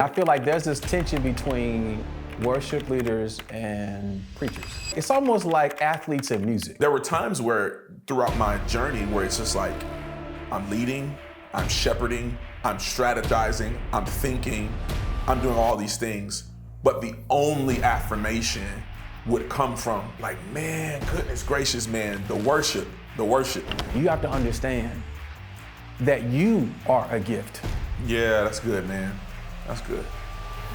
I feel like there's this tension between worship leaders and preachers. It's almost like athletes and music. There were times where throughout my journey where it's just like, I'm leading, I'm shepherding, I'm strategizing, I'm thinking, I'm doing all these things, but the only affirmation would come from like, man, goodness gracious, man, the worship. You have to understand that you are a gift. Yeah, that's good, man. That's good.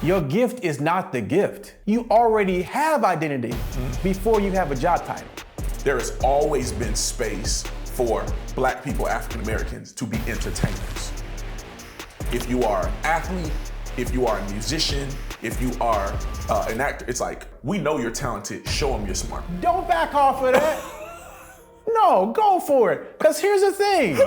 Your gift is not the gift. You already have identity before you have a job title. There has always been space for Black people, African Americans, to be entertainers. If you are an athlete, if you are a musician, if you are an actor, it's like, we know you're talented, show them you're smart. Don't back off of that. No, go for it. Because here's the thing.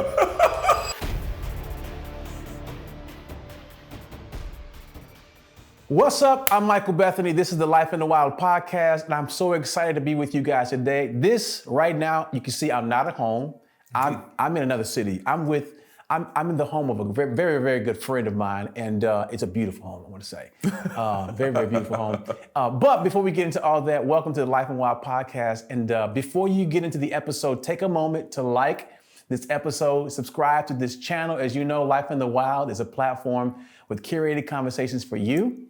What's up? I'm Michael Bethany. This is the Life in the Wild podcast, and I'm so excited to be with you guys today. This right now, you can see I'm not at home. I'm in another city. I'm in the home of a very, very, very good friend of mine, and it's a beautiful home, I want to say. Very, very beautiful home. But before we get into all that, welcome to the Life in the Wild podcast. And before you get into the episode, take a moment to like this episode, subscribe to this channel. As you know, Life in the Wild is a platform with curated conversations for you.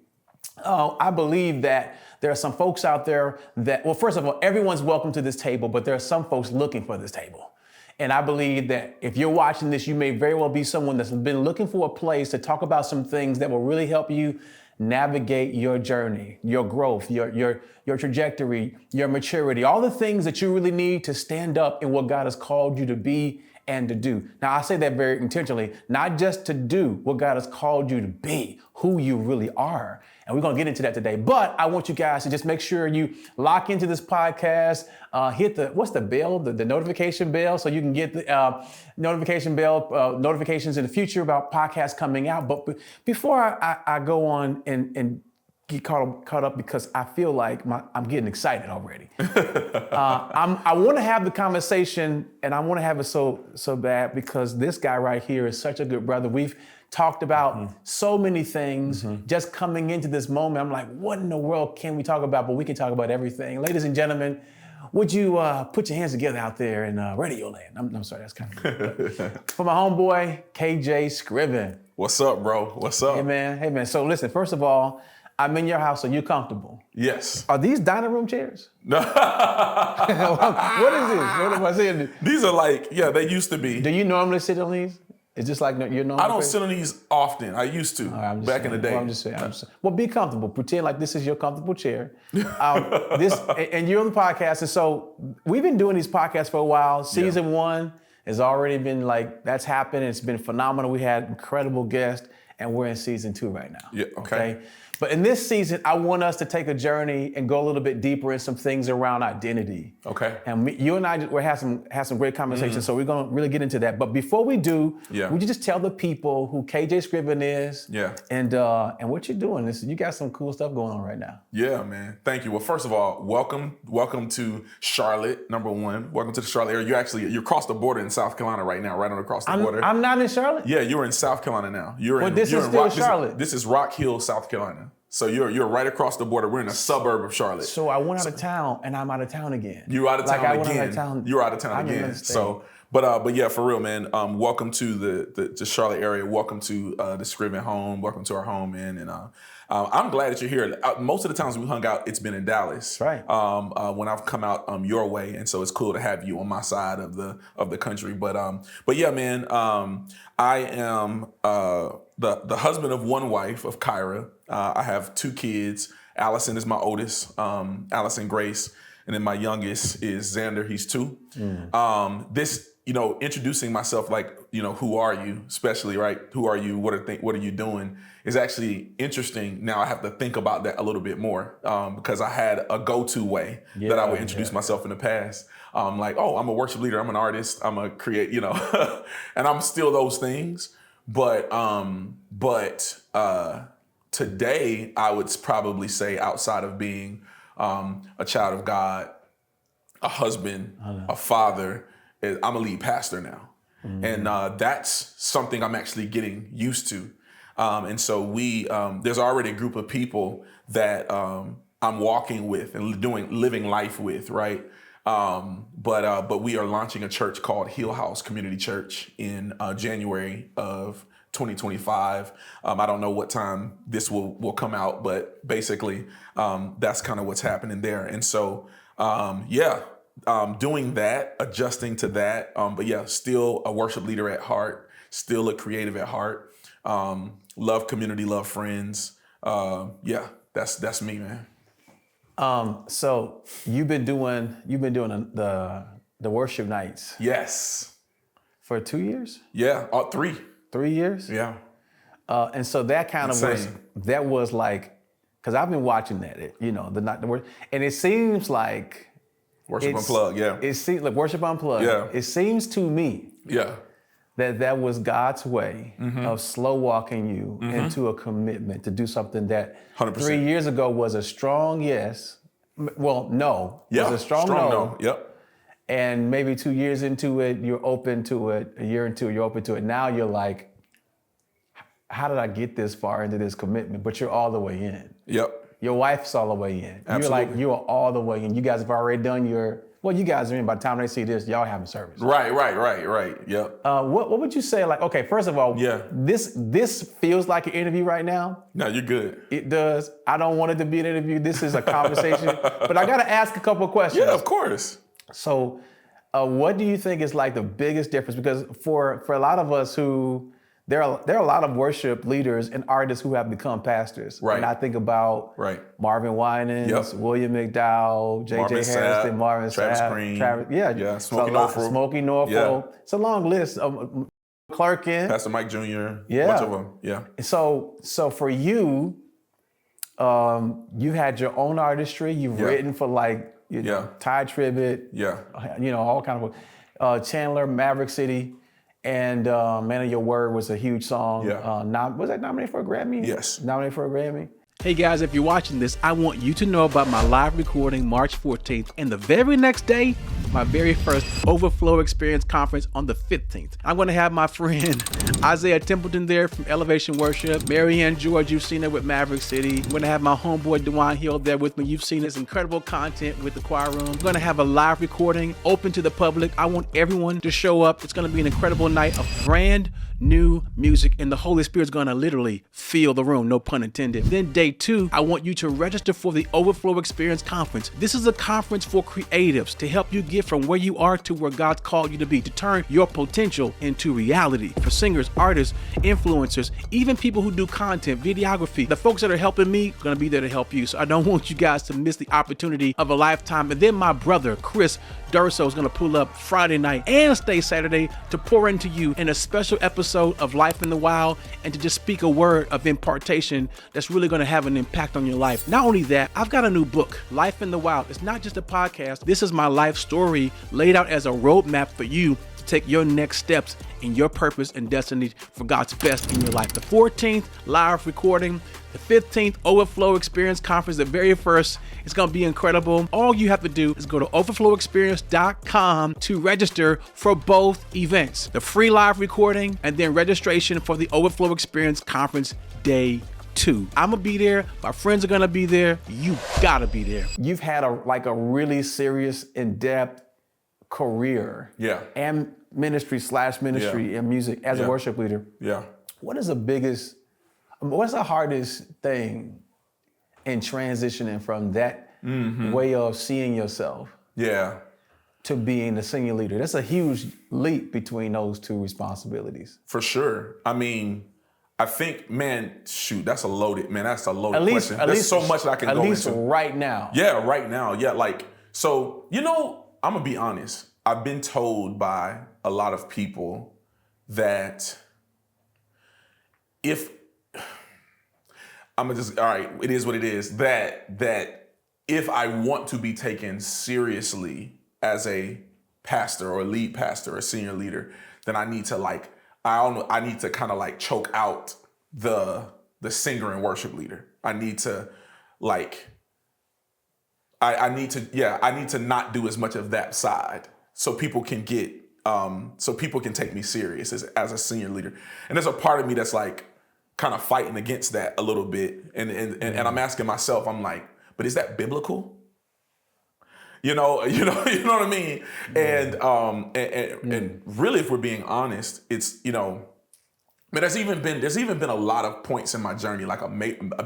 I believe that there are some folks out there that, well, first of all, everyone's welcome to this table, but there are some folks looking for this table. And I believe that if you're watching this, you may very well be someone that's been looking for a place to talk about some things that will really help you navigate your journey, your growth, your trajectory, your maturity, all the things that you really need to stand up in what God has called you to be and to do. Now, I say that very intentionally, not just to do what God has called you to be, who you really are. And we're gonna get into that today. But I want you guys to just make sure you lock into this podcast, hit what's the bell, the notification bell, so you can get the notifications in the future about podcasts coming out. But before I go on and get caught up, because I feel like I'm getting excited already. I want to have the conversation, and I want to have it so bad because this guy right here is such a good brother. We've talked about so many things. Just coming into this moment, I'm like, what in the world can we talk about? But we can talk about everything. Ladies and gentlemen, would you put your hands together out there in radio land? I'm sorry, that's kind of good. For my homeboy, KJ Scriven. What's up, bro? What's up? Hey, man. So listen, first of all, I'm in your house, so you're comfortable. Yes. Are these dining room chairs? No. What is this? What am I saying? These are like, yeah, they used to be. Do you normally sit on these? It's just like you're normally. I don't sit on these often. I used to back in the day. Well, I'm just saying. Well, be comfortable. Pretend like this is your comfortable chair. And you're on the podcast. And so we've been doing these podcasts for a while. Season 1 has already been like, that's happened. It's been phenomenal. We had incredible guests, and we're in season 2 right now. Yeah. Okay. But in this season, I want us to take a journey and go a little bit deeper in some things around identity. Okay. And you and I will have some great conversations, so we're gonna really get into that. But before we do, would you just tell the people who KJ Scriven is? Yeah. And what you're doing? You got some cool stuff going on right now. Yeah, man. Thank you. Well, first of all, welcome to Charlotte. Number one, welcome to the Charlotte area. You're across the border in South Carolina right now, right on across the border. I'm not in Charlotte. Yeah, you're in South Carolina now. This is still Charlotte. This is Rock Hill, South Carolina. So you're right across the border. We're in a suburb of Charlotte. So I went out of town, and I'm out of town again. You're out of town again. You're out of town I'm again. So, but yeah, for real, man. Welcome to the Charlotte area. Welcome to the Scriven home. Welcome to our home, man. And I'm glad that you're here. Most of the times we hung out, it's been in Dallas. Right. When I've come out your way, and so it's cool to have you on my side of the country. But yeah, man. I am the husband of one wife, of Kyra. I have 2 kids. Allison is my oldest, Allison Grace, and then my youngest is Xander. He's 2. This, introducing myself, like, who are you, especially, right? Who are you? What are you doing? Is actually interesting. Now I have to think about that a little bit more because I had a go-to way that I would introduce myself in the past. Like, oh, I'm a worship leader. I'm an artist. I'm a create, and I'm still those things. But today, I would probably say, outside of being a child of God, a husband, a father, I'm a lead pastor now. And that's something I'm actually getting used to. And so there's already a group of people that I'm walking with and living life with, right? But we are launching a church called Hill House Community Church in January of 2025. I don't know what time this will come out, but basically that's kind of what's happening there. And so, doing that, adjusting to that. But yeah, still a worship leader at heart, still a creative at heart. Love community, love friends. That's me, man. So you've been doing the worship nights. Yes. For 2 years? Yeah, 3. 3 years? Yeah. And so that kind of was like, because I've been watching that, the word, and it seems like Worship Unplugged, yeah. It seems like Worship Unplugged. Yeah. It seems to me that was God's way of slow walking you into a commitment to do something that 100%. 3 years ago was a strong yes. Well, no. Yeah. Was a strong no. Yep. And maybe 2 years into it, you're open to it. A year into it, you're open to it. Now you're like, how did I get this far into this commitment? But you're all the way in. Yep. Your wife's all the way in. Absolutely. You're all the way in. You guys have already done you guys are in. By the time they see this, y'all having service. Right. Yep. What would you say? Like, okay, first of all, this feels like an interview right now. No, you're good. It does. I don't want it to be an interview. This is a conversation. But I got to ask a couple of questions. Yeah, of course. So, what do you think is like the biggest difference? Because for a lot of us who there are a lot of worship leaders and artists who have become pastors. Right. And I think about Marvin Winans, William McDowell, J.J. Harrison, Marvin Travis Sapp, Green, Smokey Norfolk. Yeah. It's a long list. McClurkin, Pastor Mike Jr. Yeah. Bunch of them. Yeah. So for you, you had your own artistry. You've written for Ty Tribbett. All kind of Chandler, Maverick City. And Man of Your Word was a huge song. Yeah. Was that nominated for a Grammy? Yes. Nominated for a Grammy? Hey guys, if you're watching this, I want you to know about my live recording March 14th and the very next day, my very first Overflow Experience Conference on the 15th. I'm going to have my friend Isaiah Templeton there from Elevation Worship, Marianne George, you've seen her with Maverick City. I'm going to have my homeboy DeWine Hill there with me. You've seen his incredible content with the choir room. I'm going to have a live recording open to the public. I want everyone to show up. It's going to be an incredible night of brand new music, and the Holy Spirit's gonna literally fill the room, no pun intended. Then day 2, I want you to register for the Overflow Experience Conference. This is a conference for creatives to help you get from where you are to where God's called you to be, to turn your potential into reality. For singers, artists, influencers, even people who do content, videography, the folks that are helping me are gonna be there to help you. So I don't want you guys to miss the opportunity of a lifetime. And then my brother, Chris Durso, is gonna pull up Friday night and stay Saturday to pour into you in a special episode of Life in the Wild, and to just speak a word of impartation that's really going to have an impact on your life. Not only that, I've got a new book, Life in the Wild. It's not just a podcast. This is my life story laid out as a roadmap for you to take your next steps in your purpose and destiny for God's best in your life. The 14th, live recording. The 15th, Overflow Experience Conference, the very first. It's going to be incredible. All you have to do is go to overflowexperience.com to register for both events. The free live recording and then registration for the Overflow Experience Conference Day 2. I'm going to be there. My friends are going to be there. You got to be there. You've had a really serious, in-depth career. Yeah. And ministry and music as a worship leader. Yeah. What's the hardest thing in transitioning from that way of seeing yourself to being the senior leader? That's a huge leap between those two responsibilities. For sure. I mean, I think, that's a loaded question. There's so much that I can go into. At least right now. Yeah, right now. Yeah, I'm going to be honest. I've been told by a lot of people that it is what it is, that if I want to be taken seriously as a pastor or a lead pastor or a senior leader, then I need to I need to kind of choke out the singer and worship leader. I need to I need to not do as much of that side so people can take me serious as a senior leader. And there's a part of me that's like, kind of fighting against that a little bit. And I'm asking myself, I'm like, but is that biblical? You know what I mean? And really, if we're being honest, it's, but there's even been a lot of points in my journey, like a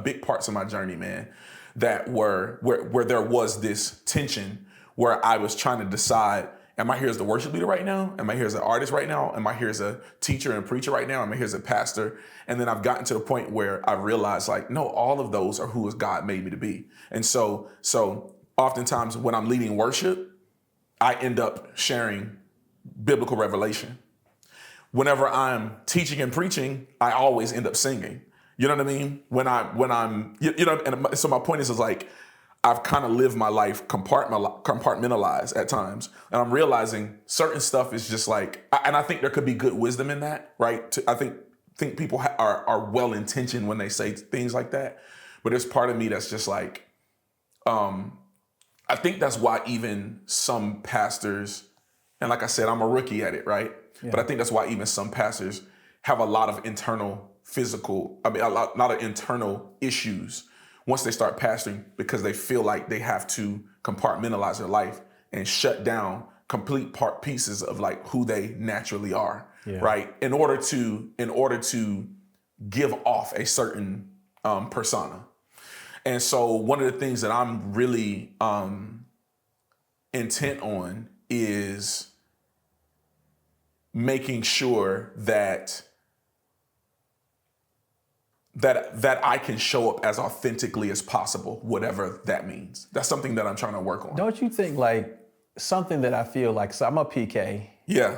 big parts of my journey, man, that were where there was this tension where I was trying to decide, am I here as the worship leader right now? Am I here as an artist right now? Am I here as a teacher and preacher right now? Am I here as a pastor? And then I've gotten to the point where I realized, like, no, all of those are who God made me to be. And so oftentimes when I'm leading worship, I end up sharing biblical revelation. Whenever I'm teaching and preaching, I always end up singing. You know what I mean? When I'm, and so my point is like, I've kind of lived my life compartmentalized at times. And I'm realizing certain stuff is just like, and I think there could be good wisdom in that, right? I think people are well-intentioned when they say things like that. But there's part of me that's just like, I think that's why even some pastors, and like I said, I'm a rookie at it, right? Yeah. But I think that's why even some pastors have a lot of internal issues once they start pastoring, because they feel like they have to compartmentalize their life and shut down complete pieces of like who they naturally are, right? In order to give off a certain persona. And so one of the things that I'm really intent on is making sure that I can show up as authentically as possible, whatever that means. That's something that I'm trying to work on. Don't you think, like, something that I feel like, so I'm a PK. Yeah.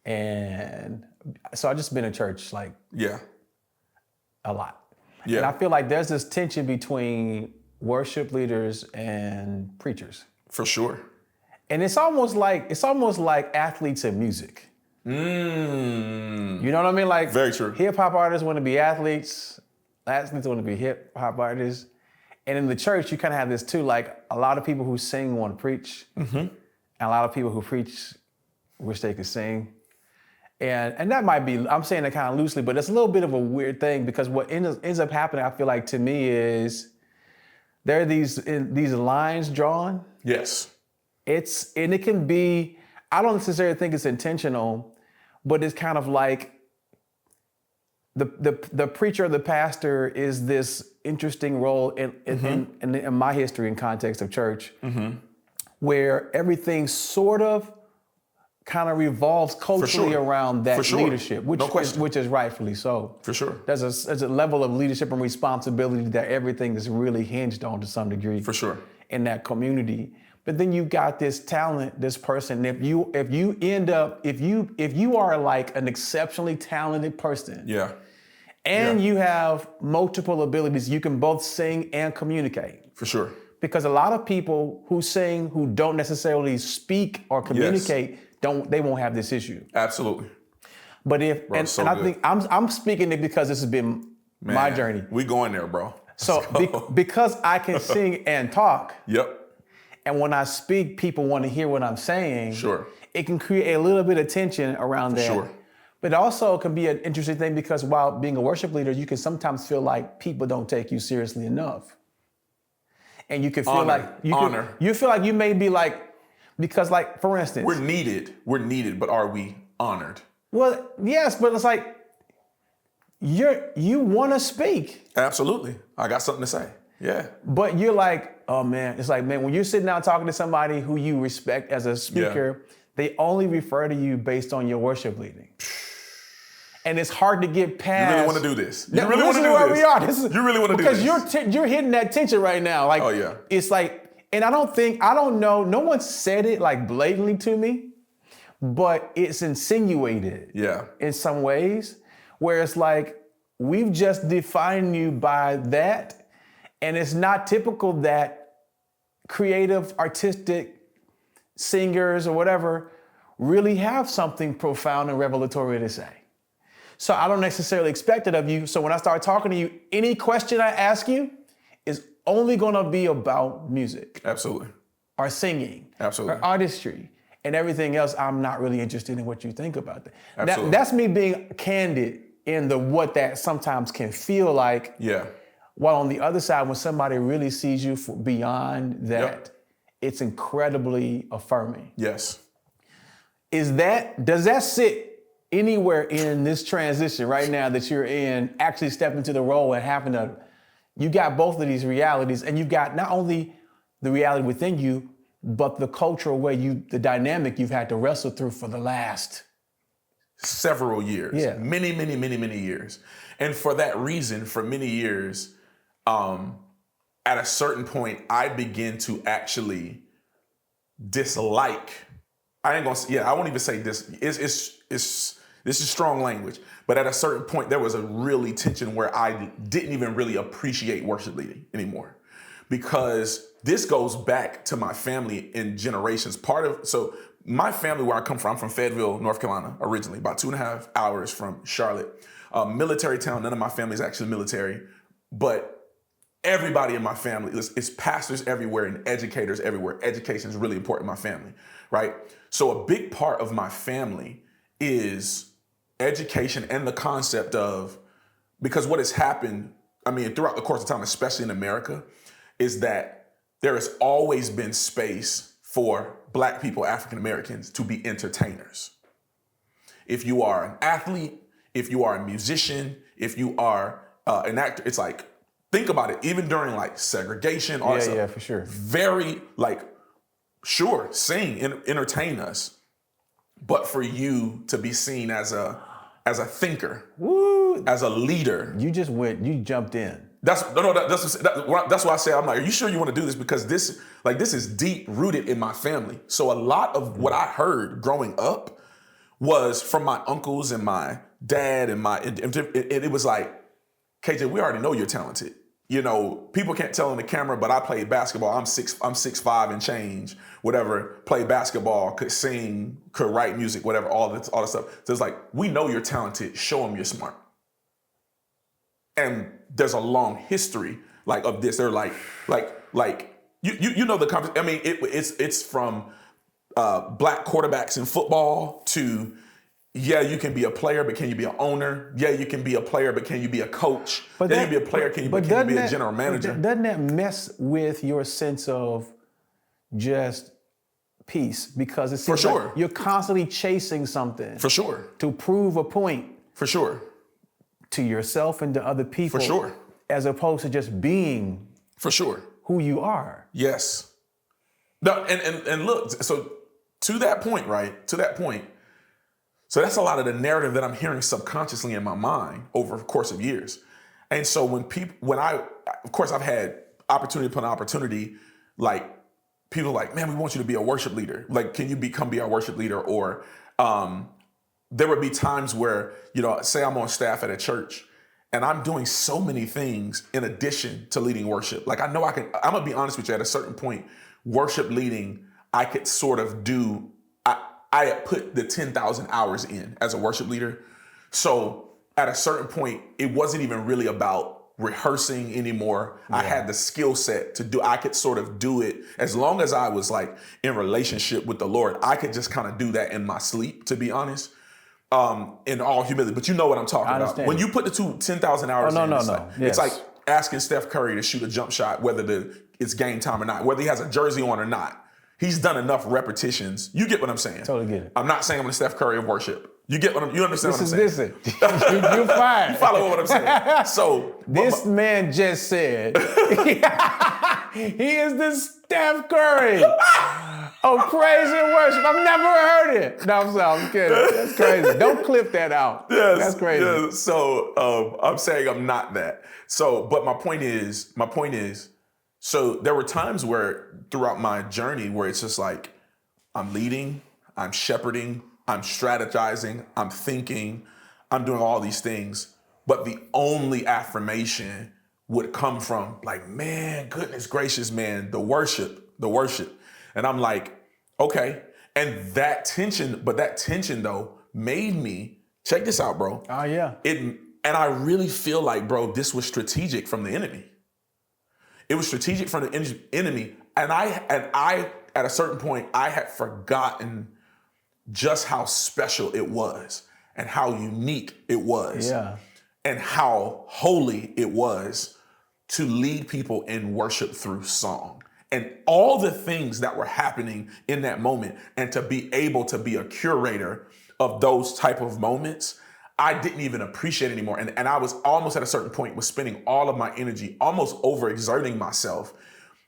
And so I've just been in church, like, a lot. Yeah. And I feel like there's this tension between worship leaders and preachers. For sure. And it's almost like athletes in music. You know what I mean? Like, very true. Hip hop artists want to be athletes want to be hip hop artists. And in the church, you kind of have this too, like a lot of people who sing want to preach. Mm-hmm. And a lot of people who preach wish they could sing. And that might be, I'm saying that kind of loosely, but it's a little bit of a weird thing, because what ends up happening, I feel like, to me, is there are these lines drawn. Yes. And it can be, I don't necessarily think it's intentional, but it's kind of like the preacher or the pastor is this interesting role in my history and context of church, where everything sort of kind of revolves culturally around that leadership, which is rightfully so. For sure. There's a level of leadership and responsibility that everything is really hinged on to some degree. For sure. In that community. But then you got this talent, this person. If you are like an exceptionally talented person, and you have multiple abilities, you can both sing and communicate. For sure. Because a lot of people who sing who don't necessarily speak or communicate, they won't have this issue. Absolutely. But I think I'm speaking it because this has been my journey. We going there, bro. So because I can sing and talk. Yep. And when I speak, people want to hear what I'm saying. Sure. It can create a little bit of tension around that. Sure. But it also can be an interesting thing, because while being a worship leader, you can sometimes feel like people don't take you seriously enough. And you can feel you feel like you may be like, because, like, for instance, we're needed, but are we honored? Well, yes, but it's like you want to speak. Absolutely. I got something to say. Yeah. But you're like, oh man, it's like, man, when you're sitting down talking to somebody who you respect as a speaker, they only refer to you based on your worship leading. And it's hard to get past. You really want to do this. You really want to do this. You really want to do this. Because you're hitting that tension right now. Like, it's like, and I don't know, no one said it like blatantly to me, but it's insinuated in some ways, where it's like, we've just defined you by that. And it's not typical that creative, artistic singers or whatever really have something profound and revelatory to say. So I don't necessarily expect it of you. So when I start talking to you, any question I ask you is only going to be about music. Absolutely. Or singing. Absolutely. Or artistry. And everything else, I'm not really interested in what you think about that. Absolutely. That's me being candid in the what that sometimes can feel like. Yeah. While on the other side, when somebody really sees you for beyond that, Yep. it's incredibly affirming. Yes. Does that sit anywhere in this transition right now that you're in, actually step into the role and having you got both of these realities, and you've got not only the reality within you, but the cultural way the dynamic you've had to wrestle through for the last several years. Yeah. Many, many, many, many years. And for that reason, for many years, at a certain point, I begin to actually dislike. I won't even say this. This is strong language. But at a certain point, there was a really tension where I didn't even really appreciate worship leading anymore, because this goes back to my family in generations. So my family, where I come from, I'm from Fayetteville, North Carolina, originally, about 2.5 hours from Charlotte. Military town. None of my family is actually military, but everybody in my family is pastors everywhere and educators everywhere. Education is really important in my family, right? So a big part of my family is education and the concept of, because what has happened, throughout the course of time, especially in America, is that there has always been space for Black people, African Americans, to be entertainers. If you are an athlete, if you are a musician, if you are an actor, it's like, think about it, even during like segregation, all that stuff. Yeah, for sure. Very sure, sing, entertain us, but for you to be seen as a thinker, Woo. as a leader. You jumped in. That's why I say, I'm like, are you sure you want to do this? Because this is deep rooted in my family. So a lot of what I heard growing up was from my uncles and my dad and it was like, KJ, we already know you're talented. People can't tell on the camera, but I played basketball. I'm 6'5" and change, whatever, played basketball, could sing, could write music, whatever, all that stuff. So it's like, we know you're talented, show them you're smart. And there's a long history of this. They're like you know the conversation. It's from Black quarterbacks in football to, yeah, you can be a player, but can you be an owner? Yeah, you can be a player, but can you be a coach? You can be a player, can you be a general manager? Doesn't that mess with your sense of just peace? Because it seems like you're constantly chasing something. For sure. To prove a point. For sure. To yourself and to other people. For sure. As opposed to just being. For sure. Who you are. Yes. No, and look, so to that point, right? To that point, so that's a lot of the narrative that I'm hearing subconsciously in my mind over the course of years. And so of course I've had opportunity upon opportunity, people like, man, we want you to be a worship leader. Can you be our worship leader? Or there would be times where, say I'm on staff at a church and I'm doing so many things in addition to leading worship. I'm gonna be honest with you, at a certain point, worship leading, I could sort of do, I had put the 10,000 hours in as a worship leader. So at a certain point, it wasn't even really about rehearsing anymore. Yeah. I had the skill set to I could sort of do it as long as I was in relationship with the Lord. I could just kind of do that in my sleep, to be honest, in all humility. But you know what I'm talking about. When you put the 10,000 hours in, it's like asking Steph Curry to shoot a jump shot, whether it's game time or not, whether he has a jersey on or not. He's done enough repetitions. You get what I'm saying? Totally get it. I'm not saying I'm the Steph Curry of worship. You get what you understand what I'm saying? Listen, you're fine. You follow what I'm saying? So this man just said he is the Steph Curry of praise and worship. I've never heard it. No, I'm kidding. That's crazy. Don't clip that out. Yes, that's crazy. Yes. So I'm saying I'm not that. So, but my point is, so there were times where throughout my journey where it's just like, I'm leading, I'm shepherding, I'm strategizing, I'm thinking, I'm doing all these things, but the only affirmation would come from man, goodness gracious, man, the worship. And I'm like, okay. And that tension though made me, check this out, bro. Oh yeah. And I really feel like, bro, this was strategic from the enemy. It was strategic from the enemy. And I, at a certain point, I had forgotten just how special it was. and how unique it was. Yeah. And how holy it was to lead people in worship through song. And all the things that were happening in that moment, and to be able to be a curator of those type of moments, I didn't even appreciate anymore. And I was almost at a certain point was spending all of my energy, almost overexerting myself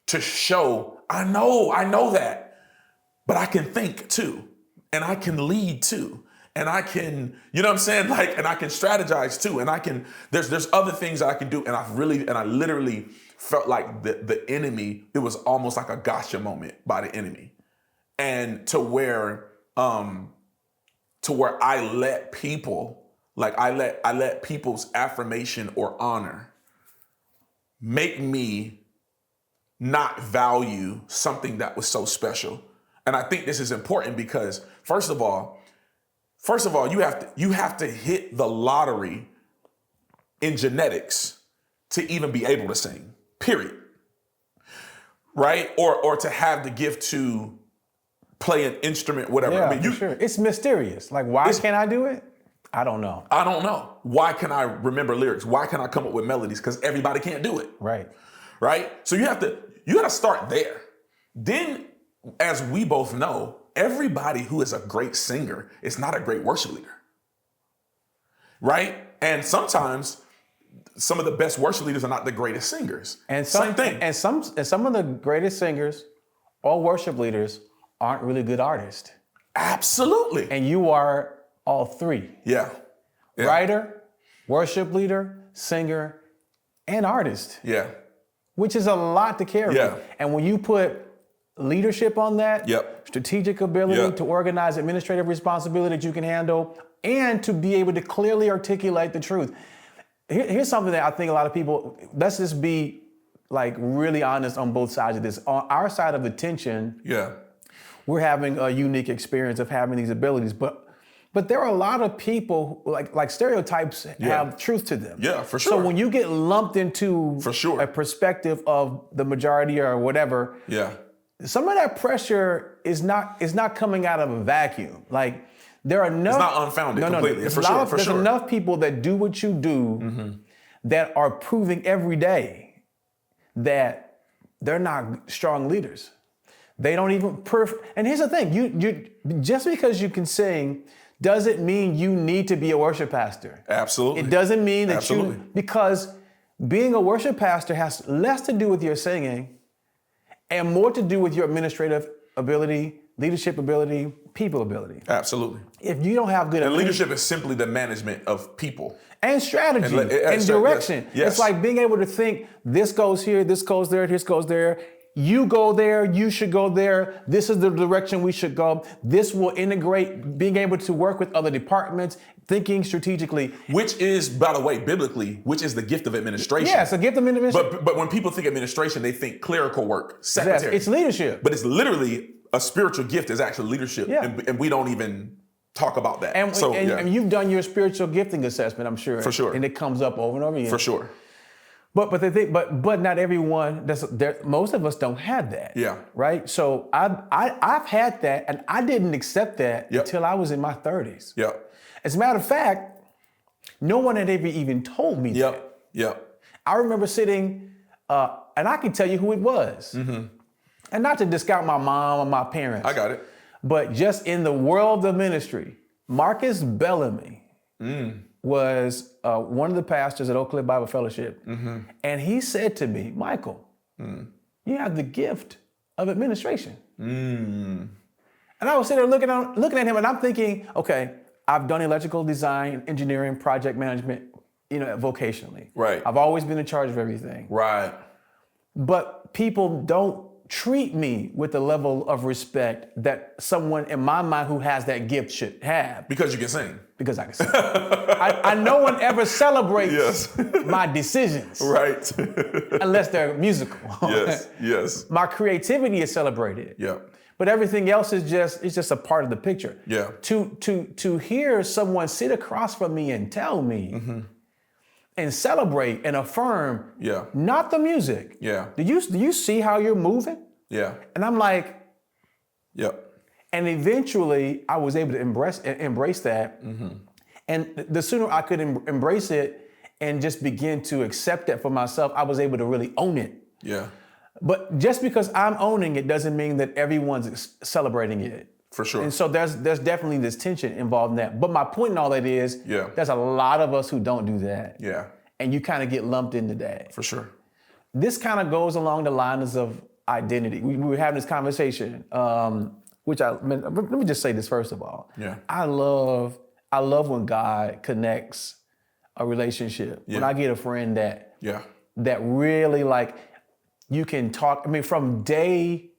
to show, I know that, but I can think too, and I can lead too, and I can, you know what I'm saying? Like, and I can strategize too, and I can, there's other things that I can do. And I literally felt like the enemy, it was almost like a gotcha moment by the enemy. And to where I let people, like I let people's affirmation or honor make me not value something that was so special. And I think this is important because first of all, you have to hit the lottery in genetics to even be able to sing, period. Right? Or to have the gift to play an instrument, whatever. Yeah, I mean, sure. It's mysterious. Like, why can't I do it? I don't know. I don't know. Why can I remember lyrics? Why can I come up with melodies? Because everybody can't do it. Right. Right? So you gotta start there. Then, as we both know, everybody who is a great singer is not a great worship leader. Right? And sometimes some of the best worship leaders are not the greatest singers. And same thing. And some of the greatest singers or worship leaders aren't really good artists. Absolutely. And you are all three. Yeah. Writer, worship leader, singer, and artist. Yeah. Which is a lot to carry. Yeah. And when you put leadership on that, strategic ability to organize, administrative responsibility that you can handle, and to be able to clearly articulate the truth. Here's something that I think a lot of people, let's just be like really honest on both sides of this. On our side of the tension, we're having a unique experience of having these abilities, but there are a lot of people like stereotypes have truth to them. Yeah, for sure. So when you get lumped into a perspective of the majority or whatever, some of that pressure is not coming out of a vacuum. Like there are enough. It's not unfounded completely. There's enough people that do what you do that are proving every day that they're not strong leaders. They don't even and here's the thing, you just because you can sing doesn't mean you need to be a worship pastor. Absolutely. It doesn't mean that because being a worship pastor has less to do with your singing and more to do with your administrative ability, leadership ability, people ability. Absolutely. If you don't have good and leadership is simply the management of people. And strategy and direction. Yes. It's like being able to think, this goes here, this goes there, this goes there. You go there, you should go there. This is the direction we should go. This will integrate being able to work with other departments, thinking strategically. Which is, by the way, biblically, which is the gift of administration. Yeah, it's a gift of administration. But when people think administration, they think clerical work, secretary. Yes, it's leadership. But it's literally a spiritual gift is actually leadership. Yeah. And we don't even talk about that. And you've done your spiritual gifting assessment, I'm sure. For sure. And it comes up over and over again. For sure. But not everyone. Most of us don't have that. Yeah. Right. So I've had that, and I didn't accept that until I was in my 30s. Yeah. As a matter of fact, no one had ever even told me that. Yeah. I remember sitting, and I can tell you who it was, and not to discount my mom or my parents. I got it. But just in the world of ministry, Marcus Bellamy was one of the pastors at Oak Cliff Bible Fellowship. And he said to me, Michael, you have the gift of administration. And I was sitting there looking at him, and I'm thinking, okay, I've done electrical design, engineering, project management, vocationally. Right. I've always been in charge of everything. Right. But people don't treat me with the level of respect that someone in my mind who has that gift should have. Because you can sing. Because I can sing. I no one ever celebrates my decisions. Right. Unless they're musical. Yes. My creativity is celebrated. Yeah. But everything else is just a part of the picture. Yeah. To hear someone sit across from me and tell me and celebrate and affirm, not the music. Yeah. Do you see how you're moving? Yeah. And I'm like, yep. And eventually I was able to embrace that. And the sooner I could embrace it and just begin to accept that for myself, I was able to really own it. Yeah. But just because I'm owning it doesn't mean that everyone's celebrating it. For sure. And so there's definitely this tension involved in that. But my point in all that is, there's a lot of us who don't do that. Yeah. And you kind of get lumped into that. For sure. This kind of goes along the lines of identity. We were having this conversation, let me just say this first of all. Yeah. I love when God connects a relationship. Yeah. When I get a friend that really like, you can talk, I mean, from day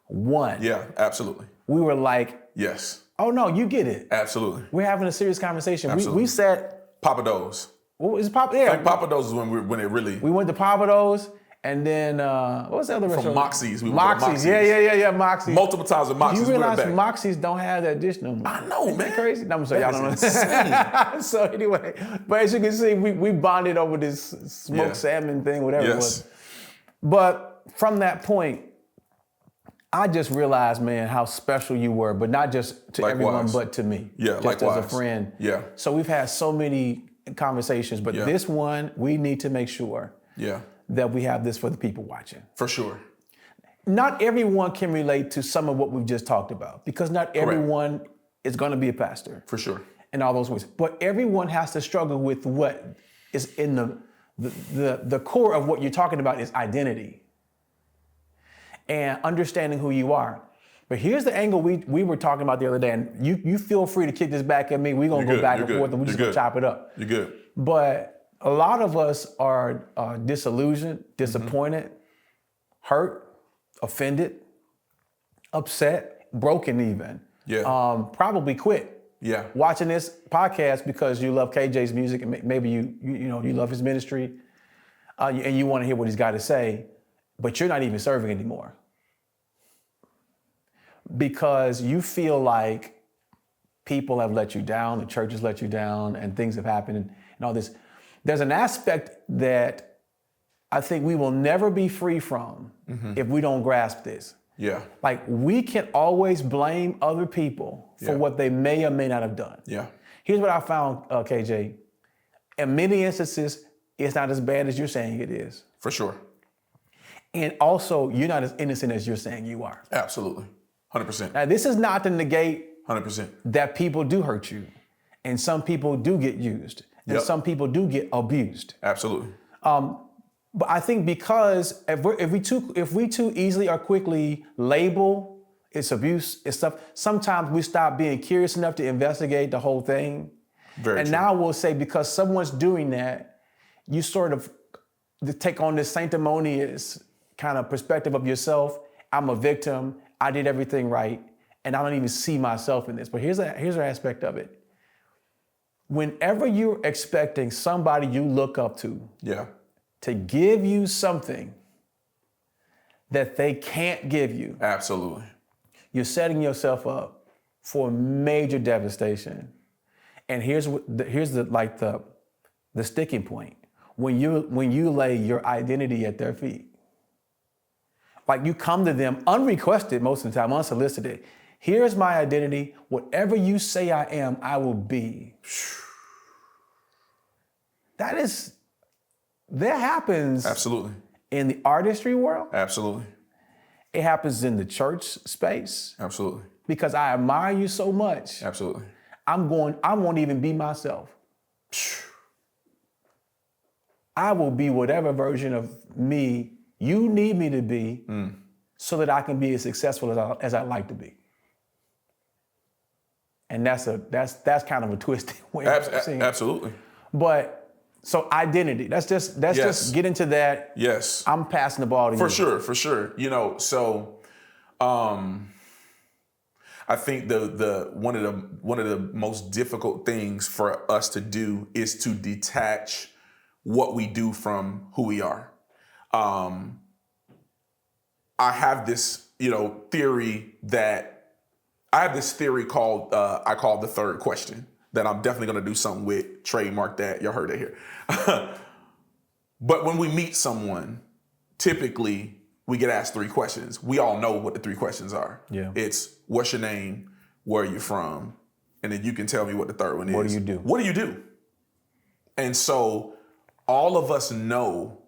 one. Yeah, absolutely. We were like, yes. Oh no, you get it. Absolutely. We're having a serious conversation. Absolutely. We said Papa Do's. What was Papa? Yeah. Like Papa Do's is when it really. We went to Papa Do's, and then what was the other restaurant? From Moxie's. We Moxie's. went to Moxie's. Yeah. Moxie's. Multiple times with Moxie's. You realize Moxie's don't have that dish no more. I know, Isn't man. that crazy? No, I'm sorry, y'all don't know. Insane. So anyway, but as you can see, we bonded over this smoked salmon thing, whatever it was. But from that point, I just realized, man, how special you were, but not just to everyone, but to me. Yeah, just likewise. as a friend. Yeah. So we've had so many conversations, but this one, we need to make sure that we have this for the people watching. For sure. Not everyone can relate to some of what we've just talked about, because not everyone is going to be a pastor. For sure. In all those ways. But everyone has to struggle with what is in the core of what you're talking about is identity and understanding who you are. But here's the angle we were talking about the other day, and you feel free to kick this back at me. We're going to go back and forth, and we're just going to chop it up. You're good. But a lot of us are disillusioned, disappointed, hurt, offended, upset, broken even. Yeah. Probably quit. Yeah. Watching this podcast because you love KJ's music and maybe you love his ministry and you want to hear what he's got to say, but you're not even serving anymore because you feel like people have let you down, the church has let you down, and things have happened and all this. There's an aspect that I think we will never be free from if we don't grasp this. Yeah. Like, we can always blame other people for what they may or may not have done. Yeah. Here's what I found, KJ. In many instances, it's not as bad as you're saying it is. For sure. And also, you're not as innocent as you're saying you are. Absolutely. 100%. Now, this is not to negate 100%. that people do hurt you. And some people do get used. And some people do get abused. Absolutely. But I think because if we too easily or quickly label it's abuse, it's stuff, sometimes we stop being curious enough to investigate the whole thing. Very true. Now we'll say because someone's doing that, you sort of take on this sanctimonious kind of perspective of yourself. I'm a victim. I did everything right. And I don't even see myself in this. But here's an aspect of it. Whenever you're expecting somebody you look up to to give you something that they can't give you. Absolutely. You're setting yourself up for major devastation. And here's the sticking point. When you lay your identity at their feet. Like, you come to them unrequested most of the time, unsolicited. Here's my identity. Whatever you say I am, I will be. That happens. Absolutely. In the artistry world. Absolutely. It happens in the church space. Absolutely. Because I admire you so much. Absolutely. I won't even be myself. I will be whatever version of me you need me to be so that I can be as successful as I'd like to be. And that's kind of a twisted way of seeing it. Absolutely. But so identity, let's just get into that. Yes. I'm passing the ball to you. For sure. So I think the one of the most difficult things for us to do is to detach what we do from who we are. I have this, theory called I call the third question that I'm definitely going to do something with. Trademark that. Y'all heard that here. But when we meet someone, typically we get asked three questions. We all know what the three questions are. Yeah. It's what's your name, where are you from, and then you can tell me what the third one is. What do you do? What do you do? And so all of us know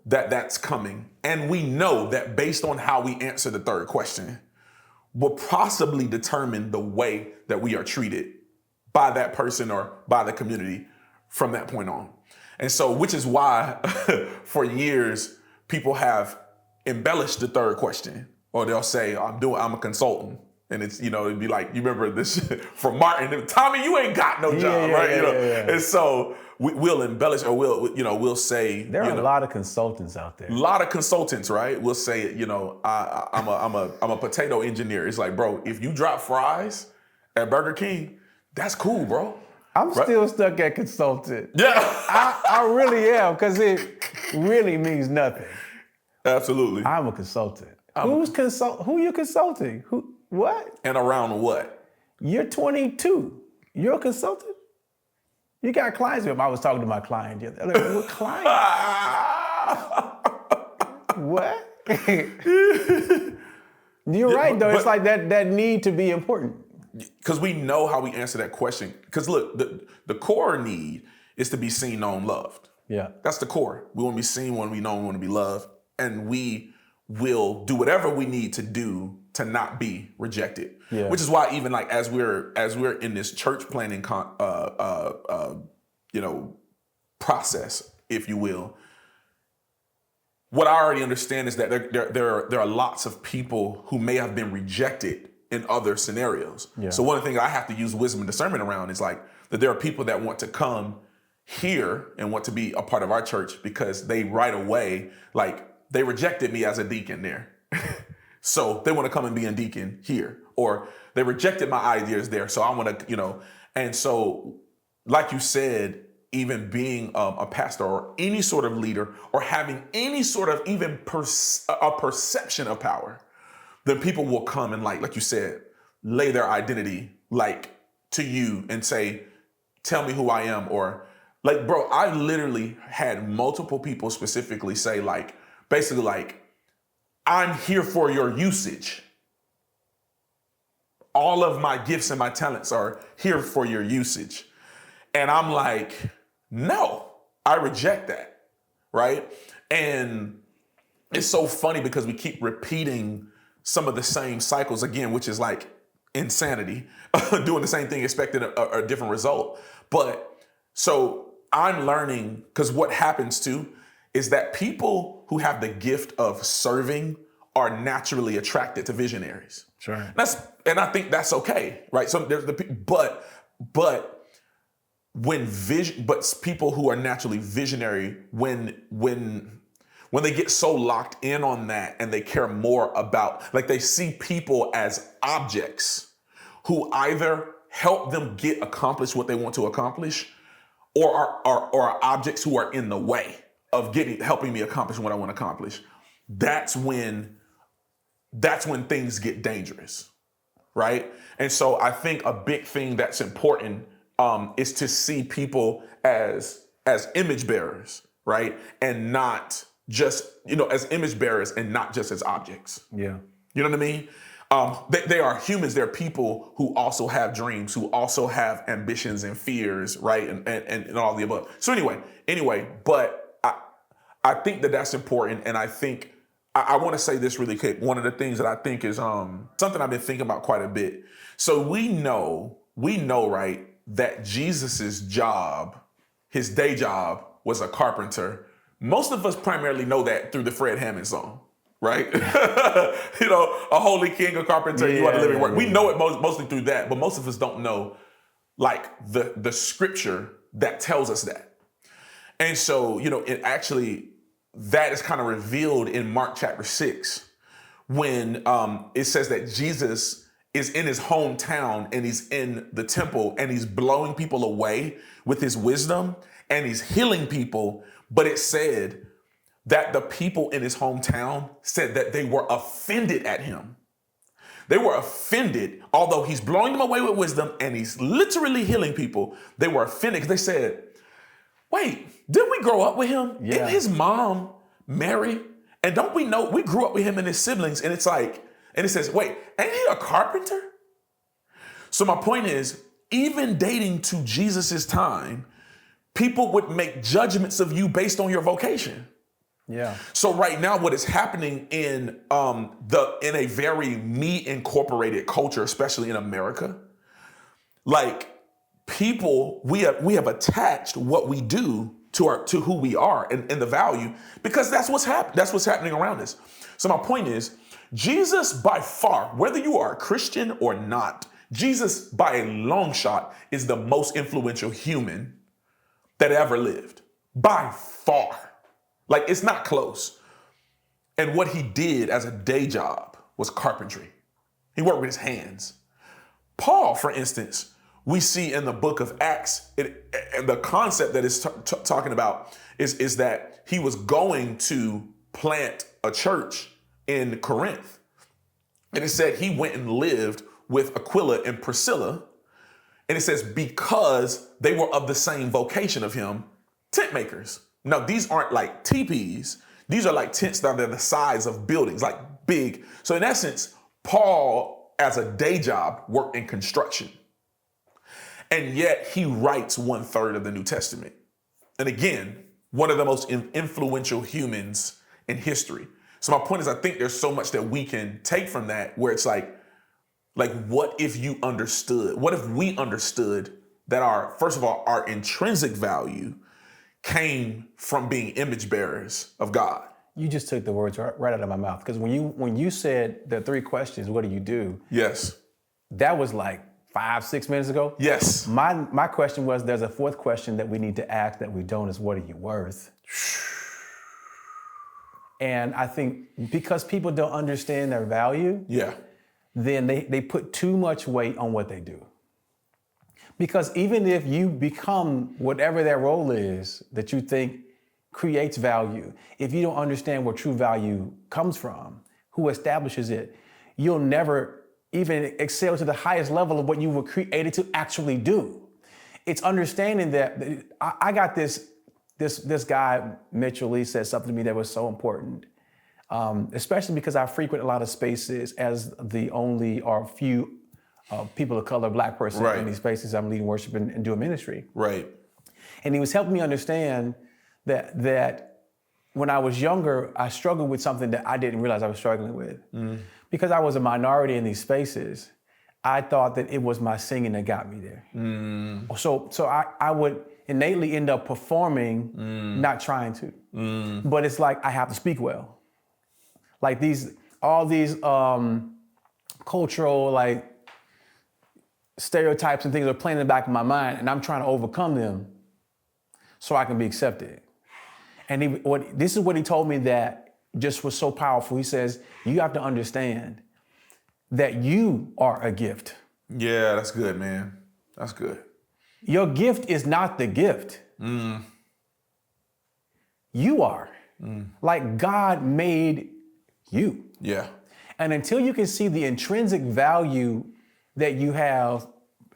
that that's coming. And we know that based on how we answer the third question will possibly determine the way that we are treated by that person or by the community from that point on. And so, which is why for years, people have embellished the third question, or they'll say, I'm a consultant. And it's, it'd be like, you remember this from Martin, Tommy, you ain't got no job, right? Yeah. And so we'll embellish, or we'll say, there are a lot of consultants out there. A lot of consultants, right? We'll say, I'm a potato engineer. It's like, bro, if you drop fries at Burger King, that's cool, bro. I'm still stuck at consultant. Yeah. I really am, because it really means nothing. Absolutely. I'm a consultant. Who you consulting? What? And around what? You're 22. You're a consultant? You got clients. I was talking to my client the other day. Like, what client? What? You're right, though. It's like that need to be important. Because we know how we answer that question. Because look, the core need is to be seen, known, loved. Yeah. That's the core. We want to be seen, we want to be known, we want to be loved. And we will do whatever we need to do to not be rejected. Yeah. Which is why even like as we're in this church planning process, if you will, what I already understand is that there are lots of people who may have been rejected in other scenarios. Yeah. So one of the things I have to use wisdom and discernment around is like that there are people that want to come here and want to be a part of our church because they right away, like they rejected me as a deacon there. So they want to come and be a deacon here, or they rejected my ideas there. So I want to, and so like you said, even being a pastor or any sort of leader or having any sort of even a perception of power, then people will come and like you said, lay their identity like to you and say, tell me who I am. Or like, bro, I literally had multiple people specifically say like, basically like, I'm here for your usage. All of my gifts and my talents are here for your usage. And I'm like, no, I reject that, right? And it's so funny because we keep repeating some of the same cycles again, which is like insanity, doing the same thing, expecting a different result. But so I'm learning, because what happens too is that people who have the gift of serving are naturally attracted to visionaries. Sure. And I think that's okay, right? So there's but people who are naturally visionary, when they get so locked in on that and they care more about, like they see people as objects who either help them accomplish what they want to accomplish, or are objects who are in the way of helping me accomplish what I want to accomplish. That's when things get dangerous, right? And so I think a big thing that's important is to see people as image bearers, right? And not just, as image bearers and not just as objects. Yeah. You know what I mean? They are humans. They're people who also have dreams, who also have ambitions and fears, right? And all the above. So anyway, but I think that's important. And I think I want to say this really quick. One of the things that I think is something I've been thinking about quite a bit. So we know, right, that Jesus's job, his day job, was a carpenter. Most of us primarily know that through the Fred Hammond song, right? A holy king, a carpenter, you are the living word. We know it mostly through that, but most of us don't know like the scripture that tells us that. And so, it actually, that is kind of revealed in Mark chapter 6, when it says that Jesus is in his hometown and he's in the temple and he's blowing people away with his wisdom and he's healing people. But it said that the people in his hometown said that they were offended at him. They were offended, although he's blowing them away with wisdom and he's literally healing people. They were offended because they said, wait, didn't we grow up with him? Yeah. Isn't his mom Mary? And don't we know, we grew up with him and his siblings. And it's like, and it says, wait, ain't he a carpenter? So my point is, even dating to Jesus's time, people would make judgments of you based on your vocation. Yeah. So right now, what is happening in a very me incorporated culture, especially in America, like people, we have attached what we do to who we are and the value, because that's what's happening around us. So my point is, Jesus by far, whether you are a Christian or not, Jesus by a long shot is the most influential human that ever lived, by far. Like, it's not close. And what he did as a day job was carpentry. He worked with his hands. Paul, for instance, we see in the book of Acts, and the concept that it's talking about is that he was going to plant a church in Corinth. And it said he went and lived with Aquila and Priscilla. And it says because they were of the same vocation of him, tent makers. Now, these aren't like teepees. These are like tents that are the size of buildings, like big. So in essence, Paul, as a day job, worked in construction. And yet he writes 1/3 of the New Testament. And again, one of the most influential humans in history. So my point is, I think there's so much that we can take from that, where it's like what if you understood? What if we understood that first of all, our intrinsic value came from being image bearers of God? You just took the words right out of my mouth, because when you said the 3 questions, what do you do? Yes. That was like 5-6 minutes ago. Yes. My question was, there's a 4th question that we need to ask that we don't, is what are you worth? And I think because people don't understand their value, then they put too much weight on what they do. Because even if you become whatever their role is that you think creates value, if you don't understand where true value comes from, who establishes it, you'll never even excel to the highest level of what you were created to actually do. It's understanding that I got this guy, Mitchell Lee, said something to me that was so important, especially because I frequent a lot of spaces as the only or few people of color, Black person in these spaces. I'm leading worship and doing ministry. Right. And he was helping me understand that when I was younger, I struggled with something that I didn't realize I was struggling with. Because I was a minority in these spaces, I thought that it was my singing that got me there. So I would innately end up performing, not trying to. But it's like I have to speak well. Like all these cultural stereotypes and things are playing in the back of my mind, and I'm trying to overcome them so I can be accepted. And this is what he told me that just was so powerful. He says, you have to understand that you are a gift. Yeah, that's good, man. That's good. Your gift is not the gift. You are. Like God made you. Yeah. And until you can see the intrinsic value that you have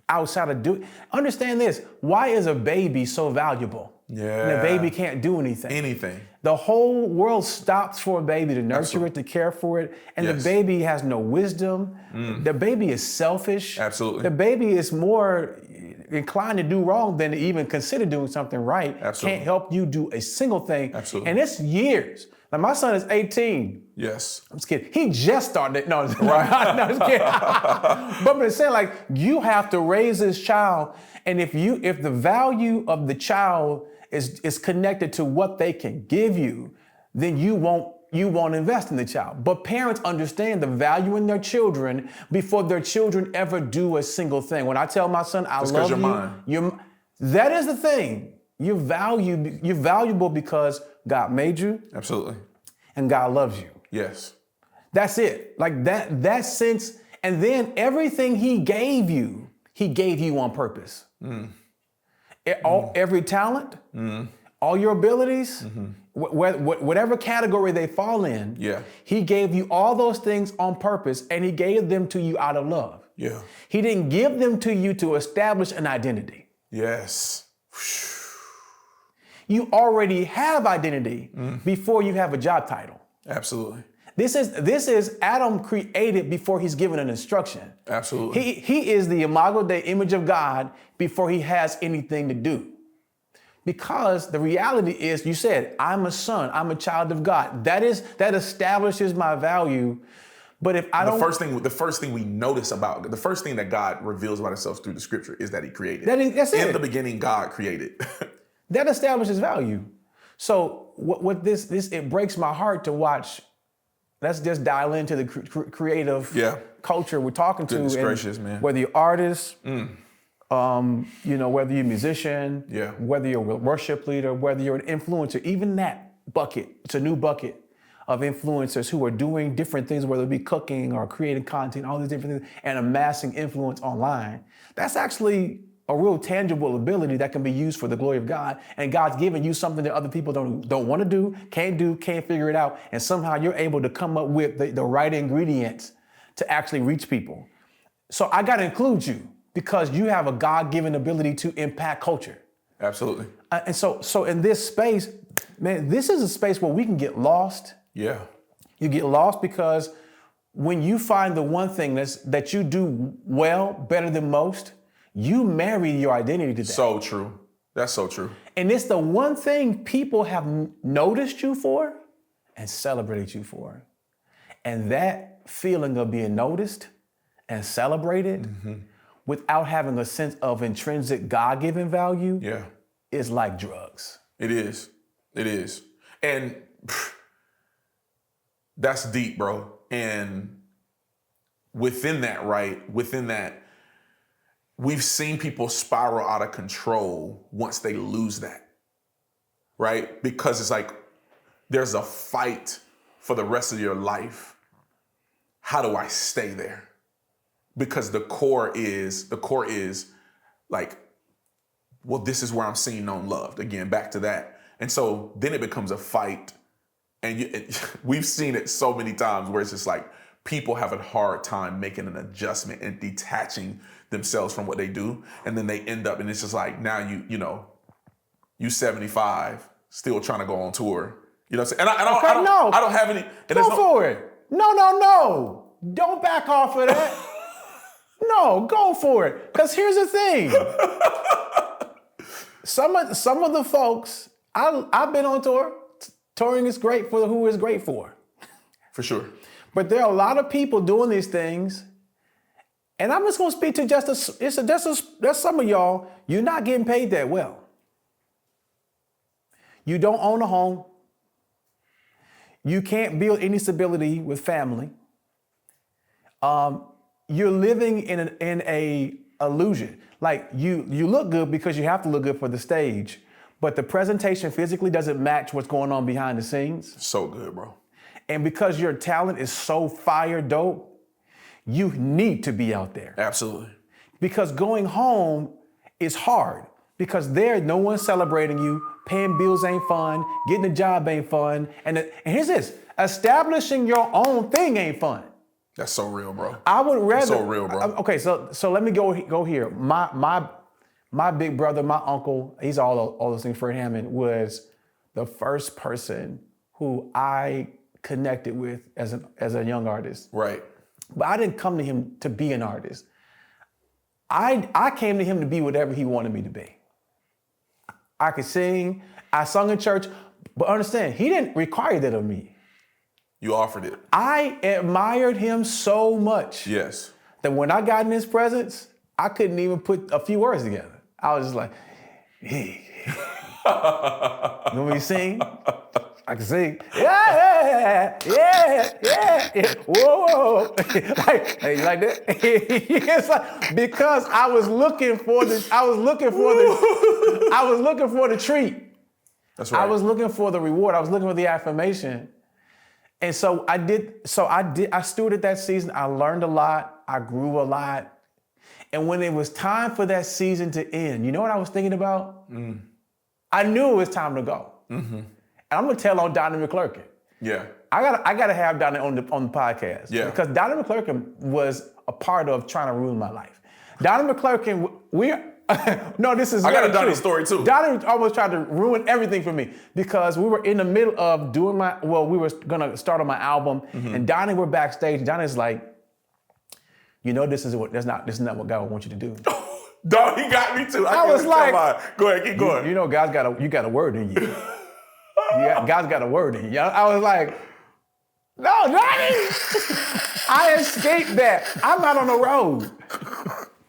outside of understand this, why is a baby so valuable? Yeah. And a baby can't do anything. The whole world stops for a baby to nurture it, to care for it, and the baby has no wisdom. The baby is selfish. Absolutely. The baby is more inclined to do wrong than to even consider doing something right. Absolutely. Can't help you do a single thing. Absolutely. And it's years. Now, my son is 18. Yes. I'm just kidding. He just started. No, no, I'm just kidding. But I'm saying, you have to raise this child, and if the value of the child is connected to what they can give you, then you won't invest in the child. But parents understand the value in their children before their children ever do a single thing. When I tell my son, I love you, that is the thing. You're valuable because God made you. Absolutely. And God loves you. Yes. That's it. That sense. And then everything he gave you on purpose. Every talent, all your abilities, whatever category they fall in, he gave you all those things on purpose, and he gave them to you out of love. Yeah. He didn't give them to you to establish an identity. Yes. You already have identity before you have a job title. Absolutely. This is Adam created before he's given an instruction. Absolutely. He is the imago Dei, image of God, before he has anything to do. Because the reality is, you said, I'm a son, I'm a child of God. That establishes my value. But if I don't... The first thing we notice about, the first thing that God reveals about himself through the scripture is that he created. That's it. In the beginning, God created. That establishes value. So what this it breaks my heart to watch. Let's just dial into the creative culture we're talking to. Goodness gracious, man. Whether you're artist, whether you're a musician, whether you're a worship leader, whether you're an influencer, even that bucket, it's a new bucket of influencers who are doing different things, whether it be cooking or creating content, all these different things, and amassing influence online. That's actually a real tangible ability that can be used for the glory of God. And God's given you something that other people don't want to do, can't figure it out. And somehow you're able to come up with the right ingredients to actually reach people. So I got to include you because you have a God-given ability to impact culture. Absolutely. And so in this space, man, this is a space where we can get lost. Yeah. You get lost because when you find the one thing that you do well, better than most, you marry your identity to that. So true. That's so true. And it's the one thing people have noticed you for and celebrated you for. And that feeling of being noticed and celebrated without having a sense of intrinsic God-given value is like drugs. It is. It is. And that's deep, bro. And within that, we've seen people spiral out of control once they lose that, right? Because it's like there's a fight for the rest of your life. How do I stay there? Because the core is like, well, this is where I'm seen, known, loved. Again, back to that. And so then it becomes a fight. And we've seen it so many times where it's just like people have a hard time making an adjustment and detaching themselves from what they do. And then they end up, and it's just like, now you 75, still trying to go on tour. You know what I'm saying? And I don't have any. Go for it. No. Don't back off of that. No, go for it. Because here's the thing. Some of the folks, I've been on tour. Touring is great for who it's great for. For sure. But there are a lot of people doing these things. And I'm just going to speak to there's some of y'all, you're not getting paid that well. You don't own a home. You can't build any stability with family. You're living in a illusion. Like you look good because you have to look good for the stage, but the presentation physically doesn't match what's going on behind the scenes. So good, bro. And because your talent is so fire dope, you need to be out there. Absolutely. Because going home is hard because no one's celebrating you. Paying bills ain't fun. Getting a job ain't fun. And here's this, establishing your own thing ain't fun. That's so real, bro. I would rather. That's so real, bro. Okay, so let me go here. My big brother, my uncle, he's all those things. Fred Hammond was the first person who I connected with as a young artist. Right. But I didn't come to him to be an artist. I came to him to be whatever he wanted me to be. I could sing. I sung in church, but understand, he didn't require that of me. You offered it. I admired him so much. Yes. That when I got in his presence, I couldn't even put a few words together. I was just like, hey. You want me to sing? I can sing. Yeah. Whoa. Hey, you like that? It's like, because I was looking for the treat. That's right. I was looking for the reward. I was looking for the affirmation. And so I stewarded that season. I learned a lot. I grew a lot. And when it was time for that season to end, you know what I was thinking about? I knew it was time to go. Mm-hmm. And I'm gonna tell on Donnie McClurkin. Yeah. I gotta have Donnie on the podcast. Yeah. Because Donnie McClurkin was a part of trying to ruin my life. Donnie McClurkin, No, this is I got very a Donnie true. story too. Donnie almost tried to ruin everything for me because we were in the middle of doing we were gonna start on my album, and Donnie were backstage. Donnie's like, this is not what God wants you to do. Dog, he got me too. I was like, go ahead, keep going. You got a word in you. God's got a word in you. I was like, no, Donnie, I escaped that. I'm not on the road.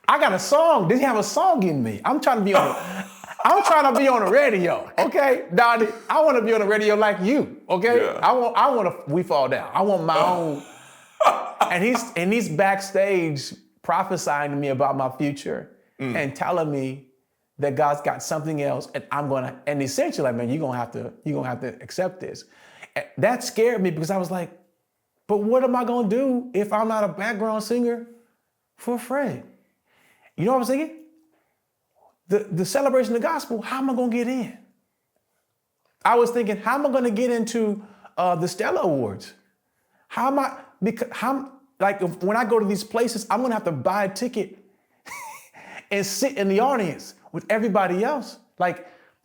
I got a song. Does he have a song in me? I'm trying to be on the radio, okay? Donnie, I want to be on the radio like you, okay? Yeah. I want We Fall Down. I want my own. And he's backstage prophesying to me about my future and telling me that God's got something else, and essentially like, man, you're gonna have to accept this. And that scared me because I was like, but what am I gonna do if I'm not a background singer for Fred? You know what I'm saying? The celebration of the gospel, how am I gonna get in? I was thinking, how am I gonna get into the Stella Awards? When I go to these places, I'm gonna have to buy a ticket and sit in the audience with everybody else.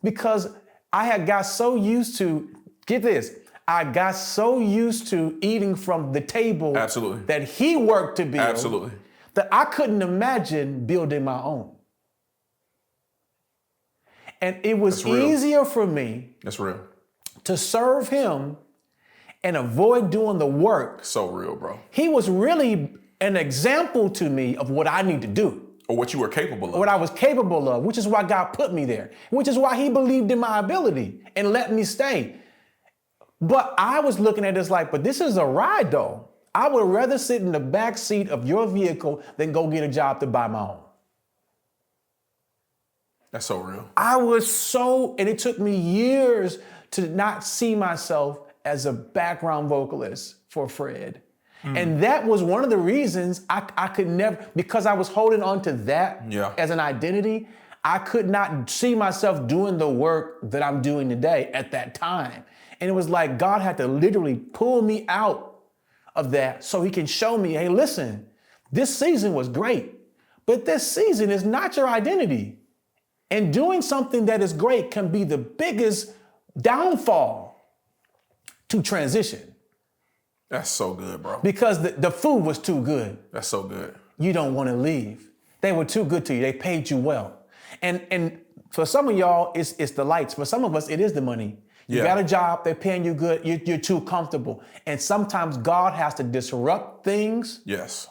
Because I had got so used to, get this, I got so used to eating from the table Absolutely. that he worked to build. Absolutely. That I couldn't imagine building my own. And it was easier for me That's real. to serve him and avoid doing the work. So real, bro. He was really an example to me of what I need to do. Or what you were capable of. What I was capable of, which is why God put me there, which is why he believed in my ability and let me stay. But I was looking at this like, but this is a ride though. I would rather sit in the back seat of your vehicle than go get a job to buy my own. That's so real. And it took me years to not see myself as a background vocalist for Fred. And that was one of the reasons I could never, because I was holding on to that as an identity, I could not see myself doing the work that I'm doing today at that time. And it was like God had to literally pull me out of that so he can show me, hey, listen, this season was great, but this season is not your identity. And doing something that is great can be the biggest downfall to transition. That's so good, bro. Because the food was too good. That's so good. You don't want to leave. They were too good to you. They paid you well. And for some of y'all, it's the lights. For some of us, it is the money. You got a job, they're paying you good, you're too comfortable. And sometimes God has to disrupt things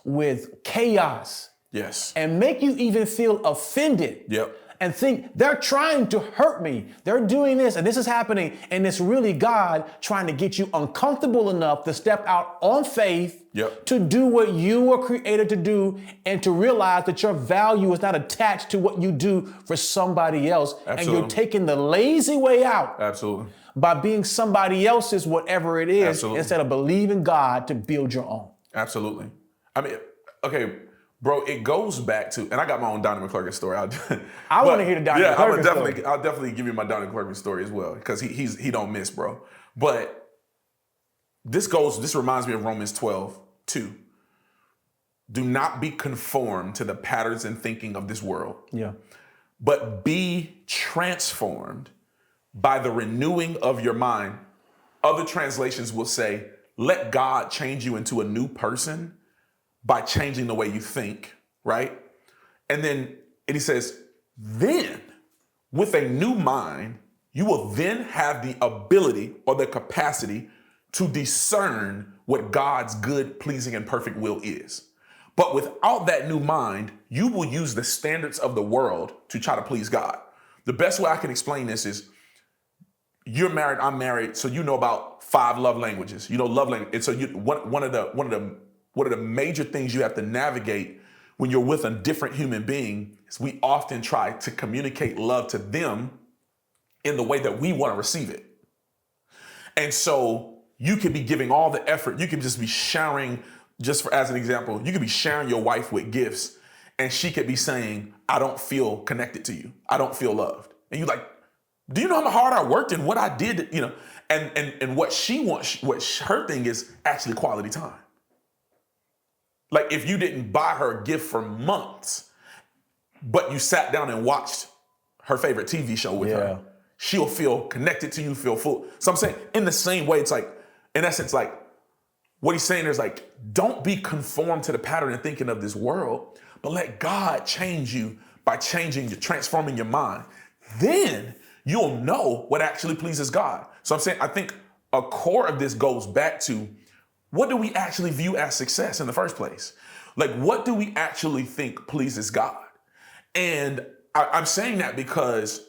with chaos. Yes. And make you even feel offended. Yep. And think they're trying to hurt me. They're doing this and this is happening. And it's really God trying to get you uncomfortable enough to step out on faith to do what you were created to do and to realize that your value is not attached to what you do for somebody else. Absolutely. And you're taking the lazy way out. Absolutely. By being somebody else's whatever it is Absolutely. instead of believing God to build your own. Absolutely. I mean, okay, bro, it goes back to, and I got my own Donnie McClurkin story. I want to hear the Donnie McClurkin story. I'll definitely give you my Donnie McClurkin story as well, because he don't miss, bro. But this reminds me of Romans 12:2. Do not be conformed to the patterns and thinking of this world. Yeah. But be transformed by the renewing of your mind. Other translations will say, let God change you into a new person by changing the way you think, right? And he says, then with a new mind, you will then have the ability or the capacity to discern what God's good, pleasing, and perfect will is. But without that new mind, you will use the standards of the world to try to please God. The best way I can explain this is, you're married, I'm married, so you know about 5 love languages. You know love language. And so one of the major things you have to navigate when you're with a different human being is we often try to communicate love to them in the way that we want to receive it. And so you could be giving all the effort. You could just be showering, as an example, you could be sharing your wife with gifts and she could be saying, I don't feel connected to you. I don't feel loved. And you're like, do you know how hard I worked and what I did, and what she wants, her thing is actually quality time. Like if you didn't buy her a gift for months, but you sat down and watched her favorite TV show with her, she'll feel connected to you, feel full. So I'm saying in the same way, it's like, in essence, like what he's saying is like, don't be conformed to the pattern and thinking of this world, but let God change you by transforming your mind. Then you'll know what actually pleases God. So I'm saying, I think a core of this goes back to, what do we actually view as success in the first place? Like, what do we actually think pleases God? And I'm saying that because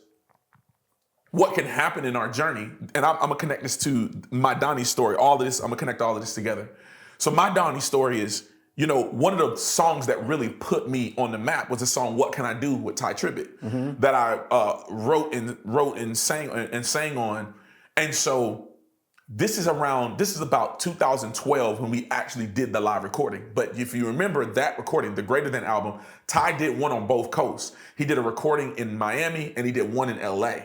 what can happen in our journey, and I'm gonna connect this to my Donnie story, all of this, I'm gonna connect all of this together. So my Donnie story is, one of the songs that really put me on the map was the song "What Can I Do" with Ty Tribbett that I wrote and sang on. And so this is about 2012 when we actually did the live recording. But if you remember that recording, the Greater Than album, Ty did one on both coasts. He did a recording in Miami and he did one in LA.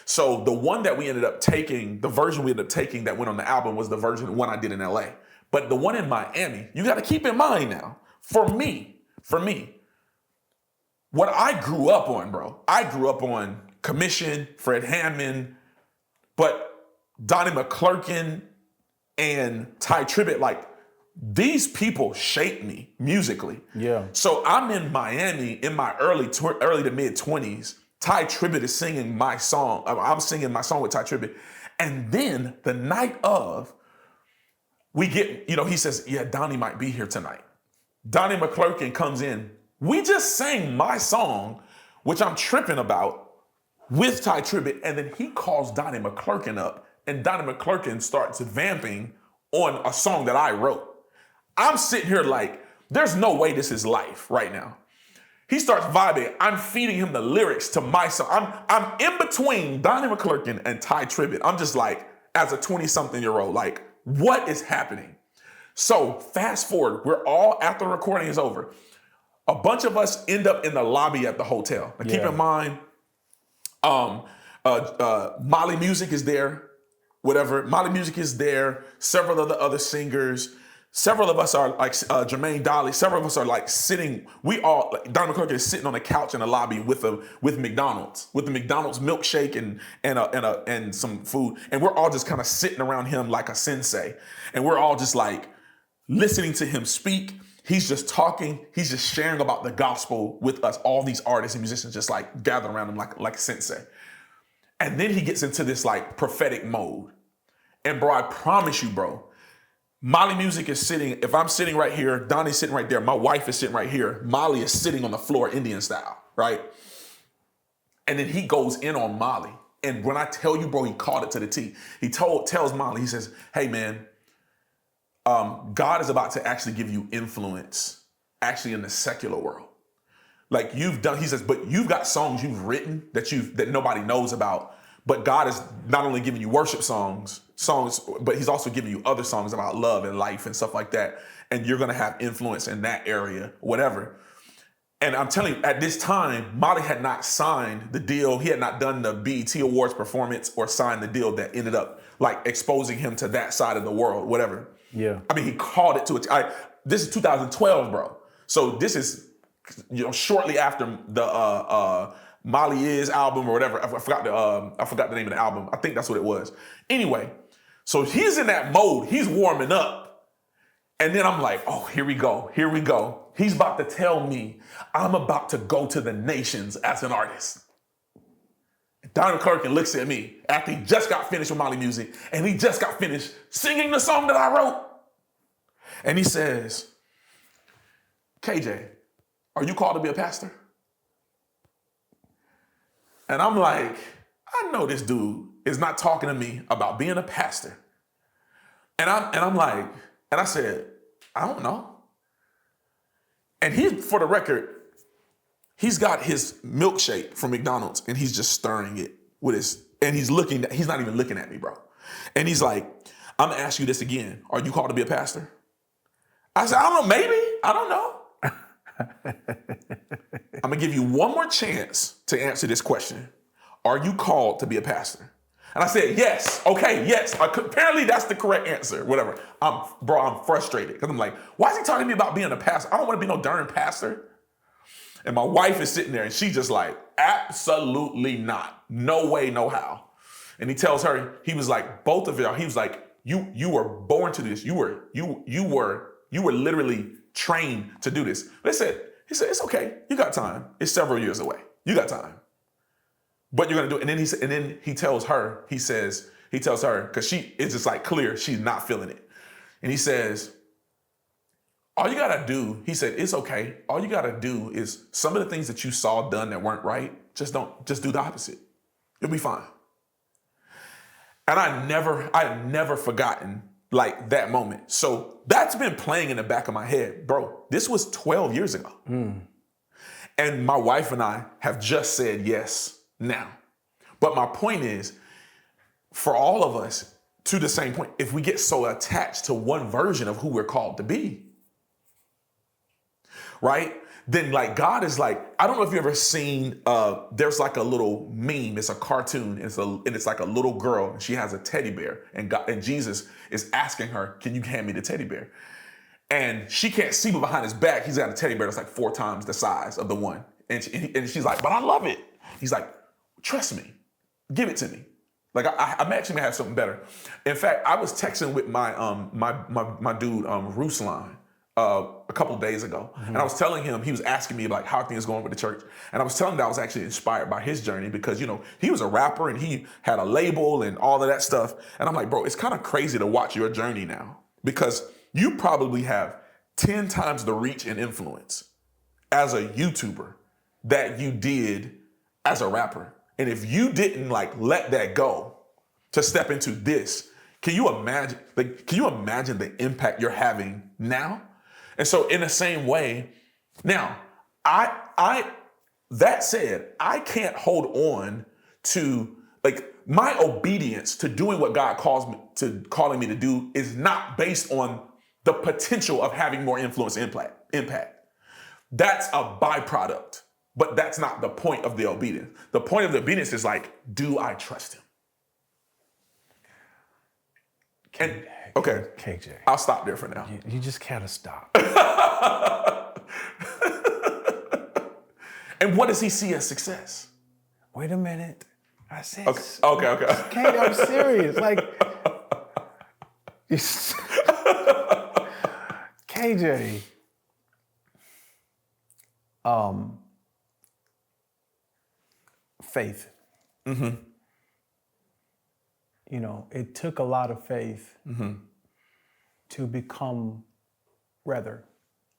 So the one that we ended up taking, the version we ended up taking that went on the album was the one I did in LA. But the one in Miami, you got to keep in mind now, for me, what I grew up on, bro, I grew up on Commission, Fred Hammond, but Donnie McClurkin and Ty Tribbett, like, these people shaped me musically. Yeah. So I'm in Miami in my early to mid 20s. Ty Tribbett is singing my song. I'm singing my song with Ty Tribbett. And then the night of, we get, he says, yeah, Donnie might be here tonight. Donnie McClurkin comes in. We just sang my song, which I'm tripping about, with Ty Tribbett. And then he calls Donnie McClurkin up. And Donnie McClurkin starts vamping on a song that I wrote. I'm sitting here like, there's no way this is life right now. He starts vibing. I'm feeding him the lyrics to my song. I'm in between Donnie McClurkin and Ty Tribbett. I'm just like, as a 20-something-year-old, like, what is happening? So fast forward, we're all, after the recording is over, a bunch of us end up in the lobby at the hotel. Now, keep in mind, Molly Music is there, whatever. Molly Music is there. Several of the other singers. Several of us are like Jermaine Dolly. Several of us are like sitting. We all, like, Donnie McClurkin is sitting on a couch in the lobby with McDonald's, with the McDonald's milkshake and some food, and we're all just kind of sitting around him like a sensei, and we're all just like listening to him speak. He's just talking. He's just sharing about the gospel with us. All these artists and musicians just like gather around him like a sensei, and then he gets into this like prophetic mode. And bro, I promise you, bro. Molly Music is sitting, if I'm sitting right here, Donnie's sitting right there, my wife is sitting right here, Molly is sitting on the floor Indian style, right? And then he goes in on Molly. And when I tell you, bro, he called it to the T. He tells Molly, he says, hey man, God is about to actually give you influence actually in the secular world. Like he says, but you've got songs you've written that nobody knows about. But God is not only giving you worship songs, but he's also giving you other songs about love and life and stuff like that. And you're going to have influence in that area, whatever. And I'm telling you, at this time, Molly had not signed the deal. He had not done the BET Awards performance or signed the deal that ended up like exposing him to that side of the world, whatever. Yeah. I mean, he called it to it. This is 2012, bro. So this is, shortly after the Molly Is album or whatever. I forgot the name of the album. I think that's what it was. Anyway, so he's in that mode. He's warming up. And then I'm like, oh, here we go. He's about to tell me I'm about to go to the nations as an artist. Donnie McClurkin looks at me after he just got finished with Molly Music and he just got finished singing the song that I wrote. And he says, KJ, are you called to be a pastor? And I'm like, I know this dude is not talking to me about being a pastor. And I said, I don't know. And for the record, he's got his milkshake from McDonald's and he's just stirring it and he's not even looking at me, bro. And he's like, I'm gonna ask you this again. Are you called to be a pastor? I said, I don't know, maybe, I don't know. I'm gonna give you one more chance to answer this question. Are you called to be a pastor? And I said, yes. Okay, yes. Apparently that's the correct answer. Whatever. I'm frustrated because I'm like, why is he talking to me about being a pastor? I don't want to be no darn pastor. And my wife is sitting there and she's just like, absolutely not. No way, no how. And he tells her, he was like, both of y'all, he was like, you were born to this. You were literally trained to do this. He said, it's okay. You got time. It's several years away. You got time. But you're gonna do it. And then he tells her, because she is just like clear, she's not feeling it. And he says, all you gotta do, he said, it's okay. All you gotta do is some of the things that you saw done that weren't right, just do the opposite. You'll be fine. And I never forgotten like that moment. So that's been playing in the back of my head. Bro, this was 12 years ago. And my wife and I have just said yes now. But my point is, for all of us, to the same point, if we get so attached to one version of who we're called to be, right? Then like God is like, I don't know if you've ever seen, there's like a little meme, it's a cartoon, and it's like a little girl, and she has a teddy bear, and Jesus is asking her, can you hand me the teddy bear? And she can't see, but behind his back, he's got a teddy bear that's like 4 times the size of the one. And she's like, but I love it. He's like, trust me, give it to me. Like I'm actually gonna have something better. In fact, I was texting with my my dude Ruslan a couple of days ago, and I was telling him, he was asking me like how things going with the church, and I was telling him that I was actually inspired by his journey because he was a rapper and he had a label and all of that stuff, and I'm like, bro, it's kind of crazy to watch your journey now because you probably have 10 times the reach and influence as a YouTuber that you did as a rapper. And if you didn't like let that go to step into this, can you imagine the impact you're having now? And so in the same way, now, that said, I can't hold on to like my obedience to doing what God calling me to do is not based on the potential of having more influence and impact. That's a byproduct. But that's not the point of the obedience. The point of the obedience is like, do I trust him? Okay, KJ. I'll stop there for now. You just gotta stop. And what does he see as success? Wait a minute. I said, okay. KJ, I'm serious. Like, KJ. Faith. Mm-hmm. It took a lot of faith to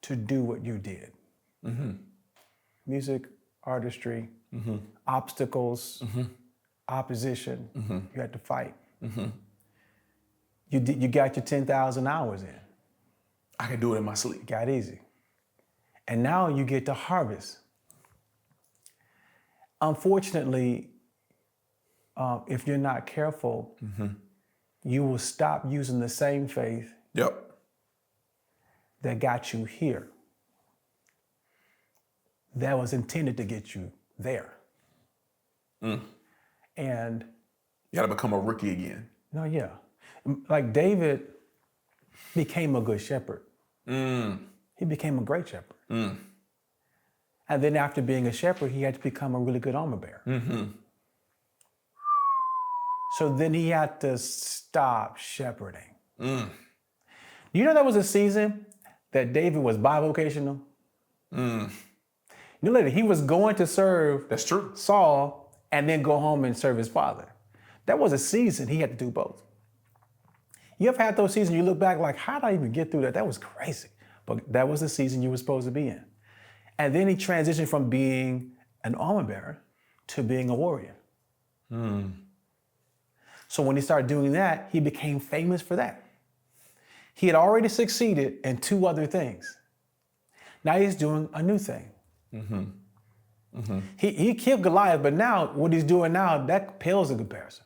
to do what you did. Mm-hmm. Music, artistry, obstacles, opposition, you had to fight. Mm-hmm. You got your 10,000 hours in. I can do it in my sleep. Got easy. And now you get to harvest. Unfortunately, if you're not careful, you will stop using the same faith that got you here. That was intended to get you there. And you gotta become a rookie again. No, yeah. Like David became a good shepherd. He became a great shepherd. And then after being a shepherd, he had to become a really good armor bearer. So then he had to stop shepherding. You know, there was a season that David was bivocational. Later, he was going to serve That's true. Saul and then go home and serve his father. That was a season he had to do both. You ever had those seasons you look back like, how did I even get through that? That was crazy. But that was the season you were supposed to be in. And then he transitioned from being an armor bearer to being a warrior. So when he started doing that, he became famous for that. He had already succeeded in 2 other things. Now he's doing a new thing. He killed Goliath, but now what he's doing now, that pales in comparison.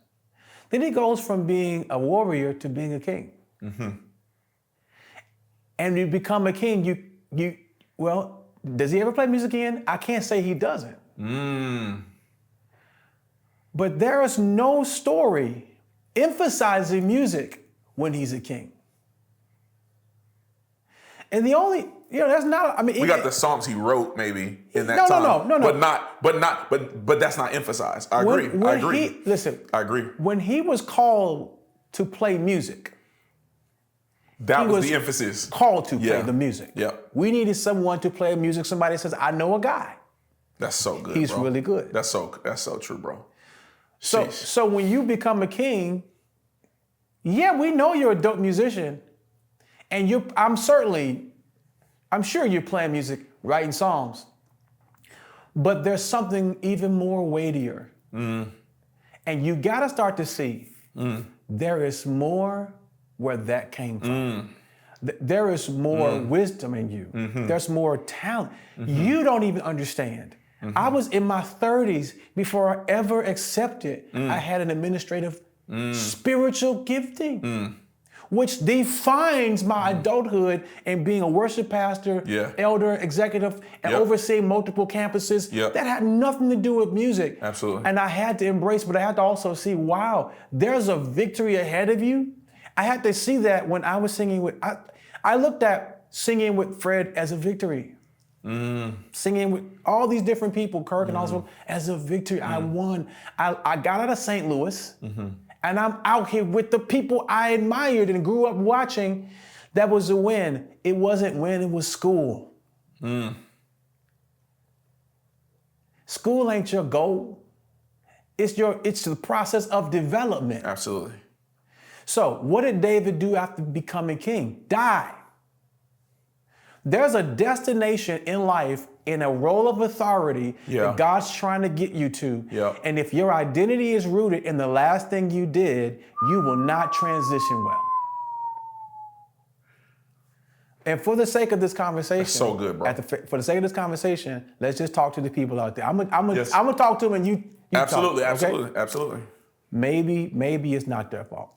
Then he goes from being a warrior to being a king. And you become a king, well, does he ever play music again? I can't say he doesn't. But there is no story emphasizing music when he's a king. And the only, that's not, I mean. We got the songs he wrote maybe in that time. No. But that's not emphasized. I agree. Listen. I agree. When he was called to play music. That was the emphasis. Called to play the music. Yeah. We needed someone to play music. Somebody says, I know a guy. That's so good, He's bro. really good. That's so true, bro. So when you become a king, we know you're a dope musician. And I'm sure you're playing music, writing songs. But there's something even more weightier. And you got to start to see there is more where that came from. There is more wisdom in you. There's more talent. You don't even understand. I was in my 30s before I ever accepted I had an administrative spiritual gifting. Which defines my adulthood and being a worship pastor, elder, executive, and overseeing multiple campuses. That had nothing to do with music. Absolutely. And I had to embrace, but I had to also see, wow, there's a victory ahead of you. I had to see that when I was singing with, I looked at singing with Fred as a victory. Singing with all these different people, Kirk and also, as a victory. I won. I got out of St. Louis. And I'm out here with the people I admired and grew up watching. That was a win. It wasn't when it was school. School ain't your goal. It's the process of development. Absolutely. So what did David do after becoming king? Die. There's a destination in life in a role of authority that God's trying to get you to. And if your identity is rooted in the last thing you did, you will not transition well. And for the sake of this conversation, that's so good, bro. For the sake of this conversation, let's just talk to the people out there. I'm gonna talk to them, and you absolutely, talk, okay? Absolutely. Maybe it's not their fault.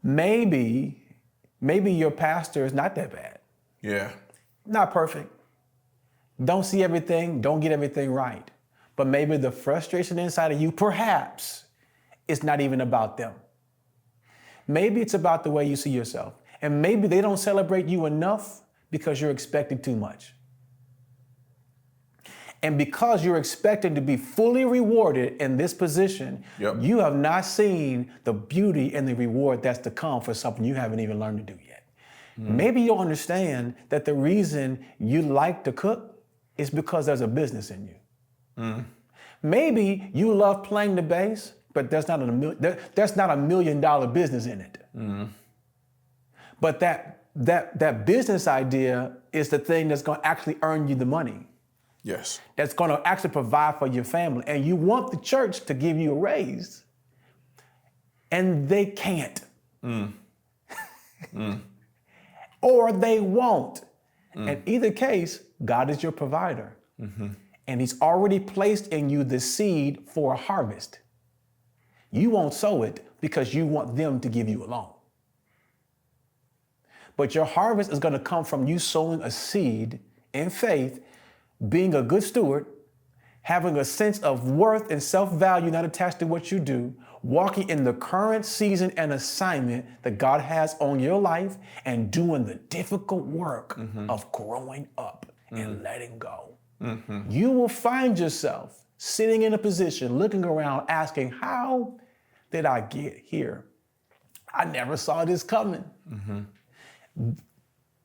Maybe your pastor is not that bad. Yeah. Not perfect. Don't see everything, don't get everything right. But maybe the frustration inside of you, perhaps, is not even about them. Maybe it's about the way you see yourself. And maybe they don't celebrate you enough because you're expecting too much. And because you're expected to be fully rewarded in this position, you have not seen the beauty and the reward that's to come for something you haven't even learned to do yet. Maybe you'll understand that the reason you like to cook is because there's a business in you. Maybe you love playing the bass, but there's not a $1 million business in it. But that business idea is the thing that's going to actually earn you the money. Yes. That's going to actually provide for your family. And you want the church to give you a raise. And they can't. Or they won't. In either case, God is your provider. And he's already placed in you the seed for a harvest. You won't sow it because you want them to give you a loan. But your harvest is going to come from you sowing a seed in faith, being a good steward, having a sense of worth and self-value not attached to what you do, walking in the current season and assignment that God has on your life, and doing the difficult work of growing up and letting go. You will find yourself sitting in a position, looking around, asking, how did I get here? I never saw this coming.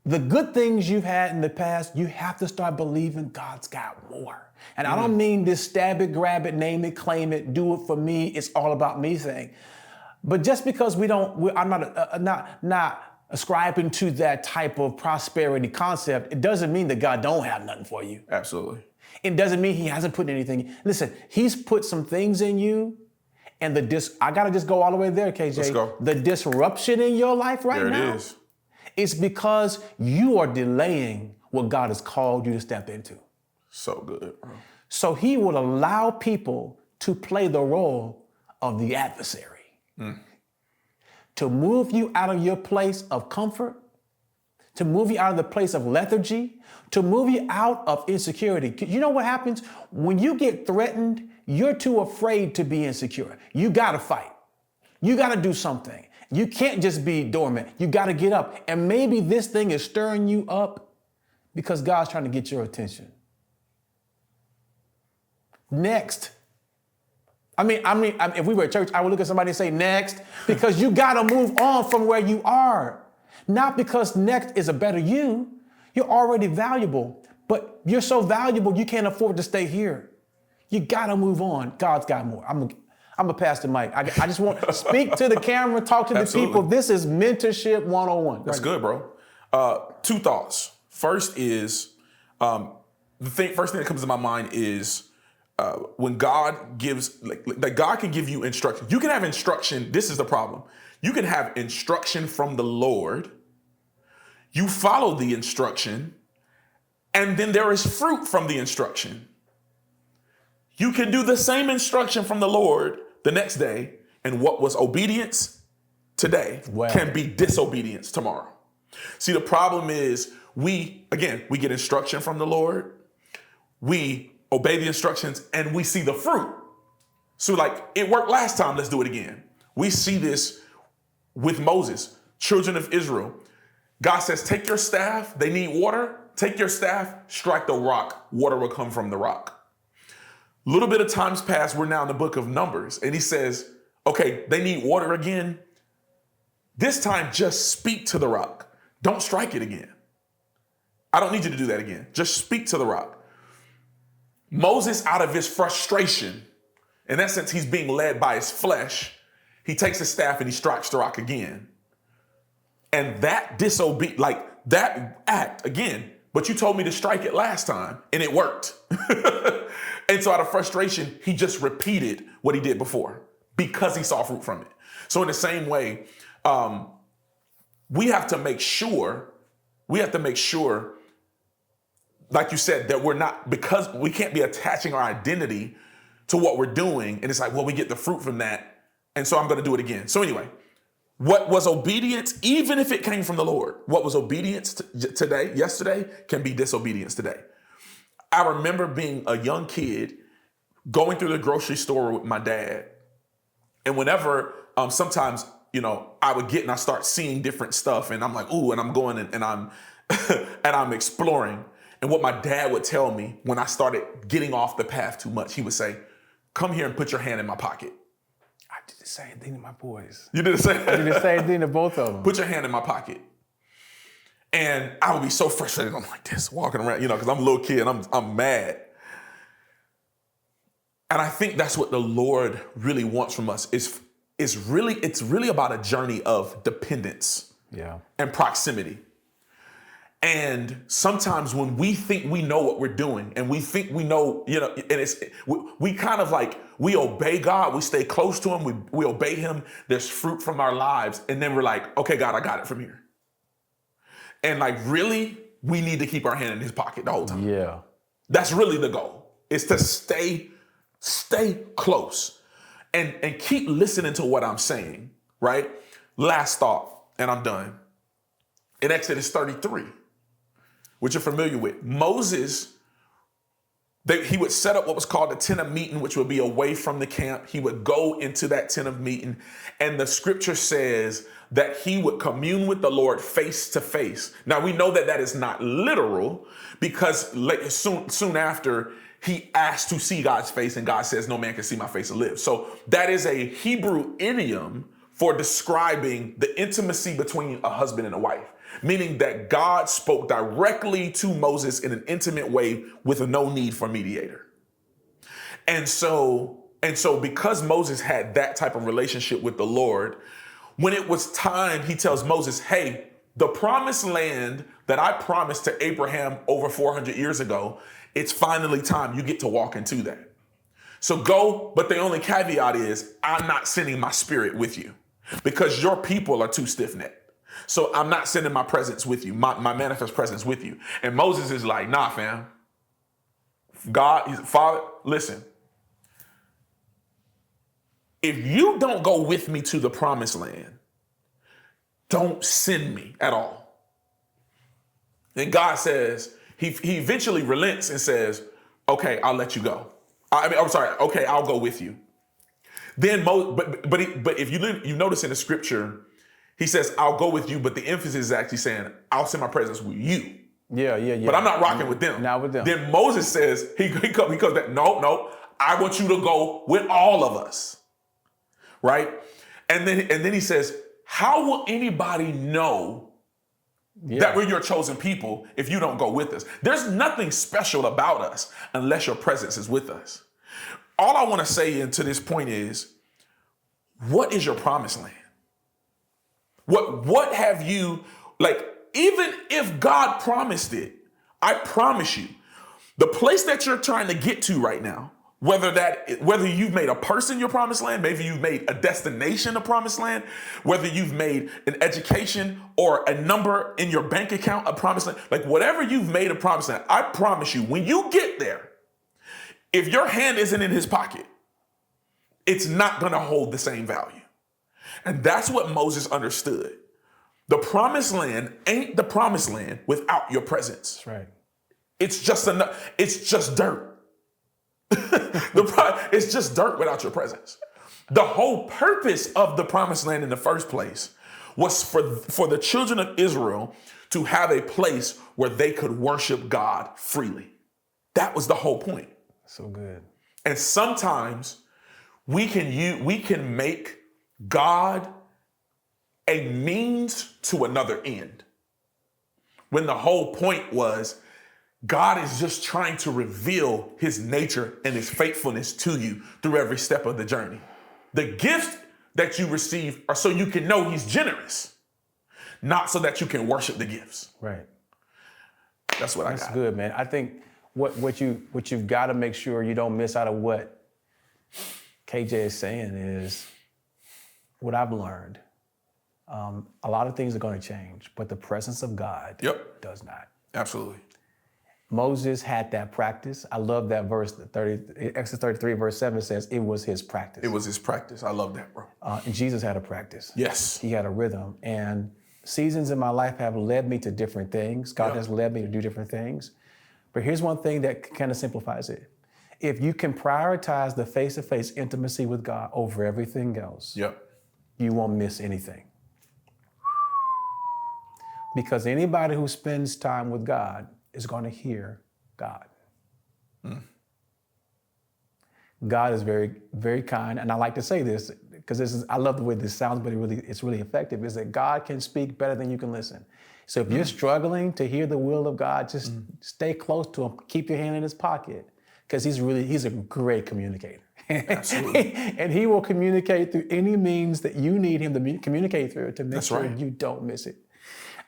The good things you've had in the past, you have to start believing God's got more. And I don't mean this stab it, grab it, name it, claim it, do it for me, it's all about me thing. But just because I'm not ascribing to that type of prosperity concept, it doesn't mean that God don't have nothing for you. Absolutely. It doesn't mean he hasn't put anything. Listen, he's put some things in you, and I gotta just go all the way there, KJ. Let's go. The disruption in your life right now. There it is. It's because you are delaying what God has called you to step into. So good, bro. So he will allow people to play the role of the adversary. To move you out of your place of comfort, to move you out of the place of lethargy, to move you out of insecurity. You know what happens? When you get threatened, you're too afraid to be insecure. You gotta fight. You gotta do something. You can't just be dormant. You got to get up. And maybe this thing is stirring you up because God's trying to get your attention. Next. I mean, if we were at church, I would look at somebody and say, next, because you got to move on from where you are. Not because next is a better you. You're already valuable, but you're so valuable, you can't afford to stay here. You got to move on. God's got more. I'm a Pastor Mike. I just want to speak to the camera, talk to the people. This is mentorship 101. That's good, bro. Two thoughts. First is, first thing that comes to my mind is, when God gives, like God can give you instruction. You can have instruction. This is the problem. You can have instruction from the Lord. You follow the instruction, and then there is fruit from the instruction. You can do the same instruction from the Lord the next day, and what was obedience today can be disobedience tomorrow. See, the problem is we get instruction from the Lord. We obey the instructions and we see the fruit. So like, it worked last time, let's do it again. We see this with Moses, children of Israel. God says, take your staff, they need water, take your staff, strike the rock, water will come from the rock. A little bit of time's passed, we're now in the book of Numbers, and he says, okay, they need water again. This time, just speak to the rock. Don't strike it again. I don't need you to do that again. Just speak to the rock. Moses, out of his frustration, in essence, he's being led by his flesh. He takes his staff and he strikes the rock again. And that that act again, but you told me to strike it last time and it worked. And so out of frustration, he just repeated what he did before because he saw fruit from it. So in the same way, we have to make sure, like you said, that we're not, because we can't be attaching our identity to what we're doing. And it's like, well, we get the fruit from that. And so I'm going to do it again. So anyway, what was obedience, even if it came from the Lord, what was obedience yesterday can be disobedience today. I remember being a young kid going through the grocery store with my dad. And whenever, sometimes, I would get and I start seeing different stuff and I'm like, ooh, and I'm going and I'm, and I'm exploring. And what my dad would tell me when I started getting off the path too much, he would say, come here and put your hand in my pocket. I did the same thing to my boys. You did the same? I did the same thing to both of them. Put your hand in my pocket. And I would be so frustrated. I'm like this, walking around, because I'm a little kid and I'm mad. And I think that's what the Lord really wants from us it's really about a journey of dependence and proximity. And sometimes when we think we know what we're doing and we think we know, and we kind of like, we obey God, we stay close to him, we obey him, there's fruit from our lives. And then we're like, okay, God, I got it from here. And like, really, we need to keep our hand in his pocket the whole time. Yeah. That's really the goal, is to stay close and keep listening to what I'm saying, right? Last thought, and I'm done. In Exodus 33, which you're familiar with, Moses, he would set up what was called the tent of meeting, which would be away from the camp. He would go into that tent of meeting. And the scripture says that he would commune with the Lord face to face. Now we know that is not literal, because soon after he asked to see God's face and God says, no man can see my face and live. So that is a Hebrew idiom for describing the intimacy between a husband and a wife. Meaning that God spoke directly to Moses in an intimate way with no need for mediator. And so because Moses had that type of relationship with the Lord, when it was time, he tells Moses, hey, the promised land that I promised to Abraham over 400 years ago, it's finally time. You get to walk into that. So go, but the only caveat is I'm not sending my spirit with you because your people are too stiff-necked. So I'm not sending my presence with you, my manifest presence with you. And Moses is like, nah, fam. Father, listen. If you don't go with me to the promised land, don't send me at all. Then God says, he eventually relents and says, okay, I'll let you go. Okay, I'll go with you. Then but if you notice in the scripture, He says, I'll go with you, but the emphasis is actually saying, I'll send my presence with you. Yeah. But I'm not rocking with them. Not with them. Then Moses says, he comes back, no, I want you to go with all of us. Right? And then he says, how will anybody know that we're your chosen people if you don't go with us? There's nothing special about us unless your presence is with us. All I want to say into this point is, what is your promised land? What have you, like, even if God promised it, I promise you, the place that you're trying to get to right now, whether you've made a person your promised land, maybe you've made a destination a promised land, whether you've made an education or a number in your bank account a promised land, like whatever you've made a promised land, I promise you, when you get there, if your hand isn't in his pocket, it's not going to hold the same value. And that's what Moses understood. The promised land ain't the promised land without your presence. That's right. It's just enough. It's just dirt. It's just dirt without your presence. The whole purpose of the promised land in the first place was for the children of Israel to have a place where they could worship God freely. That was the whole point. So good. And sometimes we can make God a means to another end, when the whole point was God is just trying to reveal his nature and his faithfulness to you through every step of the journey. The gifts that you receive are so you can know he's generous, not so that you can worship the gifts. Right. That's what I got. That's good, man. I think what you've got to make sure you don't miss out of what KJ is saying is what I've learned. A lot of things are going to change, but the presence of God does not. Absolutely. Moses had that practice. I love that verse, Exodus 33, verse 7 says it was his practice. It was his practice. I love that, bro. And Jesus had a practice. Yes. He had a rhythm. And seasons in my life have led me to different things. God has led me to do different things. But here's one thing that kind of simplifies it. If you can prioritize the face-to-face intimacy with God over everything else, you won't miss anything. Because anybody who spends time with God is going to hear God. God is very, very kind. And I like to say this because I love the way this sounds, but it's really effective, is that God can speak better than you can listen. So if you're struggling to hear the will of God, just stay close to him. Keep your hand in his pocket, because he's a great communicator. Absolutely. And he will communicate through any means that you need him to communicate through to make sure you don't miss it.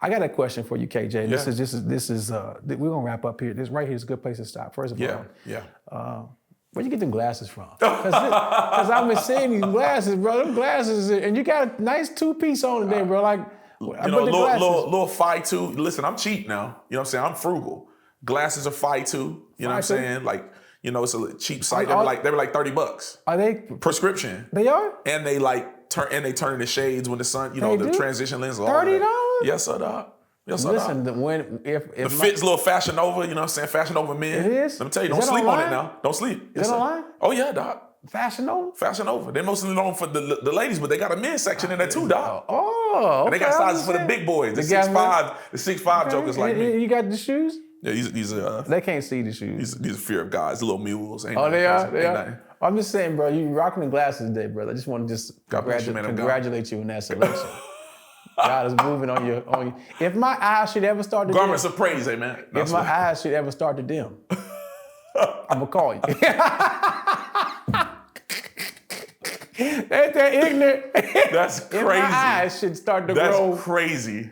I got a question for you, KJ. Yeah. We're gonna wrap up here. This right here is a good place to stop. First of all, where'd you get them glasses from? Because I've been seeing these glasses, bro. Them glasses, and you got a nice two-piece on today, bro. Like, little Phi 2. Listen, I'm cheap now. You know what I'm saying? I'm frugal. Glasses are Phi 2. You know what I'm saying? Like, it's a cheap site. They were like $30. Are they prescription? They are. And they turn into shades when the sun. The transition lens. $30? Yes, sir, dog. Yes, sir. Listen, the fit's a little Fashion Nova. You know what I'm saying? Fashion Nova men. It is. Let me tell you, don't sleep on it now. Don't sleep. Is that online? Oh yeah, dog. Fashion Nova. Fashion Nova. They're mostly known for the ladies, but they got a men's section in there too, dog. Oh, okay. And they got sizes for the big boys. The 6'5" jokers like me. You got the shoes? Yeah, these are. They can't see the shoes. These are fear of God. It's little mules. They are. I'm just saying, bro. You rocking the glasses today, brother. I just want to congratulate you in that selection. God is moving on you. If my eyes should ever start to garments of praise, amen. If my eyes should ever start to dim, I'm gonna call you. Ain't that ignorant? That's crazy. If my eyes should start to grow. That's crazy.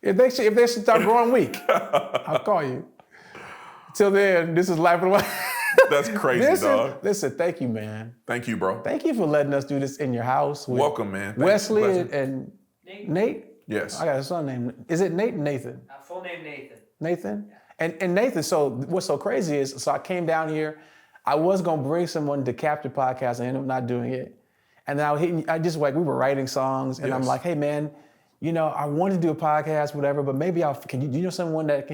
If they should start growing weak, I'll call you. Till then, this is Life in the Wild. That's crazy, dog. Listen, thank you, man. Thank you, bro. Thank you for letting us do this in your house. Welcome, man. Wesley and Nate? Yes. I got a son named, is it Nate or Nathan? Full name Nathan. Nathan? And Nathan, so what's so crazy is, so I came down here, I was gonna bring someone to Capture Podcast, I ended up not doing it. And then we were writing songs, and I'm like, hey man, I wanted to do a podcast, whatever, but maybe can you know someone that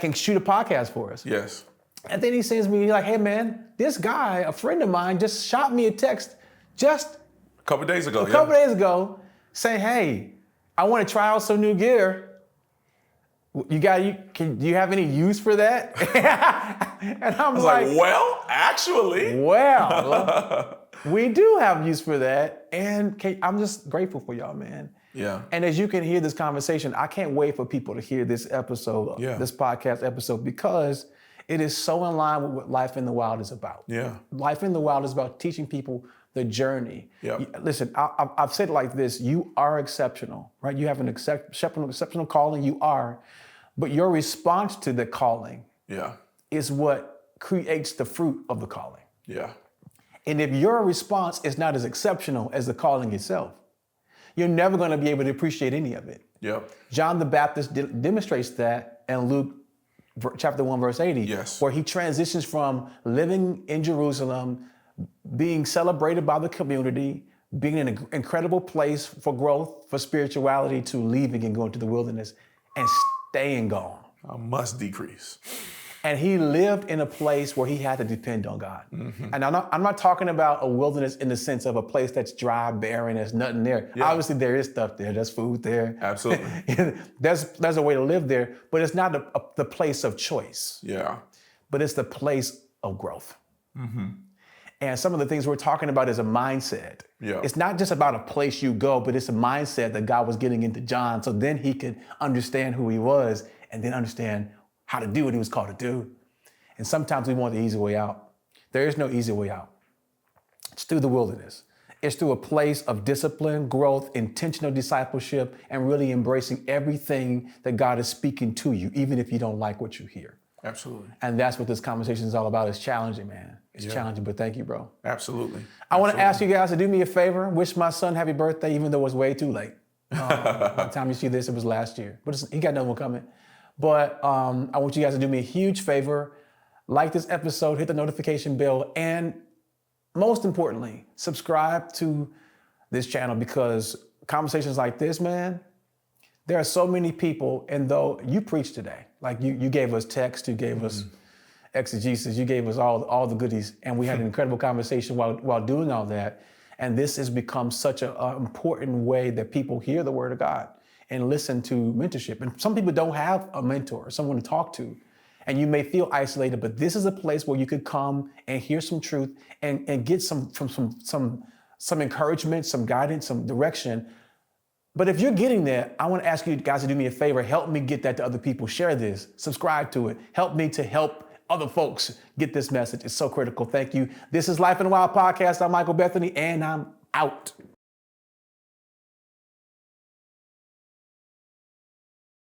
can shoot a podcast for us? Yes. And then he sends me, like, hey man, this guy, a friend of mine, just shot me a text just a couple days ago. say, hey, I want to try out some new gear. Do you have any use for that? And I was like, well, actually. Well, we do have use for that. And I'm just grateful for y'all, man. Yeah. And as you can hear this conversation, I can't wait for people to hear this episode, this podcast episode, because it is so in line with what Life in the Wild is about. Yeah. Life in the Wild is about teaching people the journey. Yeah. Listen, I've said it like this: you are exceptional, right? You have an exceptional calling. You are, but your response to the calling, is what creates the fruit of the calling. Yeah. And if your response is not as exceptional as the calling itself, you're never going to be able to appreciate any of it. Yep. John the Baptist demonstrates that in Luke chapter 1, verse 80, where he transitions from living in Jerusalem, being celebrated by the community, being in an incredible place for growth, for spirituality, to leaving and going to the wilderness and staying gone. I must decrease. And he lived in a place where he had to depend on God. And I'm not talking about a wilderness in the sense of a place that's dry, barren, there's nothing there. Yeah. Obviously there is stuff there, there's food there. Absolutely. there's a way to live there, but it's not the place of choice. Yeah. But it's the place of growth. And some of the things we're talking about is a mindset. Yeah. It's not just about a place you go, but it's a mindset that God was getting into John so then he could understand who he was and then understand how to do what he was called to do. And sometimes we want the easy way out. There is no easy way out. It's through the wilderness. It's through a place of discipline, growth, intentional discipleship, and really embracing everything that God is speaking to you, even if you don't like what you hear. Absolutely. And that's what this conversation is all about. It's challenging, man. It's challenging, but thank you, bro. Absolutely. I want to ask you guys to do me a favor. Wish my son happy birthday, even though it's way too late. By the time you see this, it was last year. But he got another one coming. But I want you guys to do me a huge favor. Like this episode, hit the notification bell, and most importantly, subscribe to this channel, because conversations like this, man, there are so many people, and though you preached today, like you gave us text, you gave us exegesis, you gave us all the goodies, and we had an incredible conversation while doing all that. And this has become such an important way that people hear the word of God and listen to mentorship. And some people don't have a mentor, someone to talk to, and you may feel isolated, but this is a place where you could come and hear some truth and get some encouragement, some guidance, some direction. But if you're getting there, I want to ask you guys to do me a favor. Help me get that to other people. Share this, subscribe to it. Help me to help other folks get this message. It's so critical. Thank you. This is Life in the Wild Podcast. I'm Michael Bethany, and I'm out.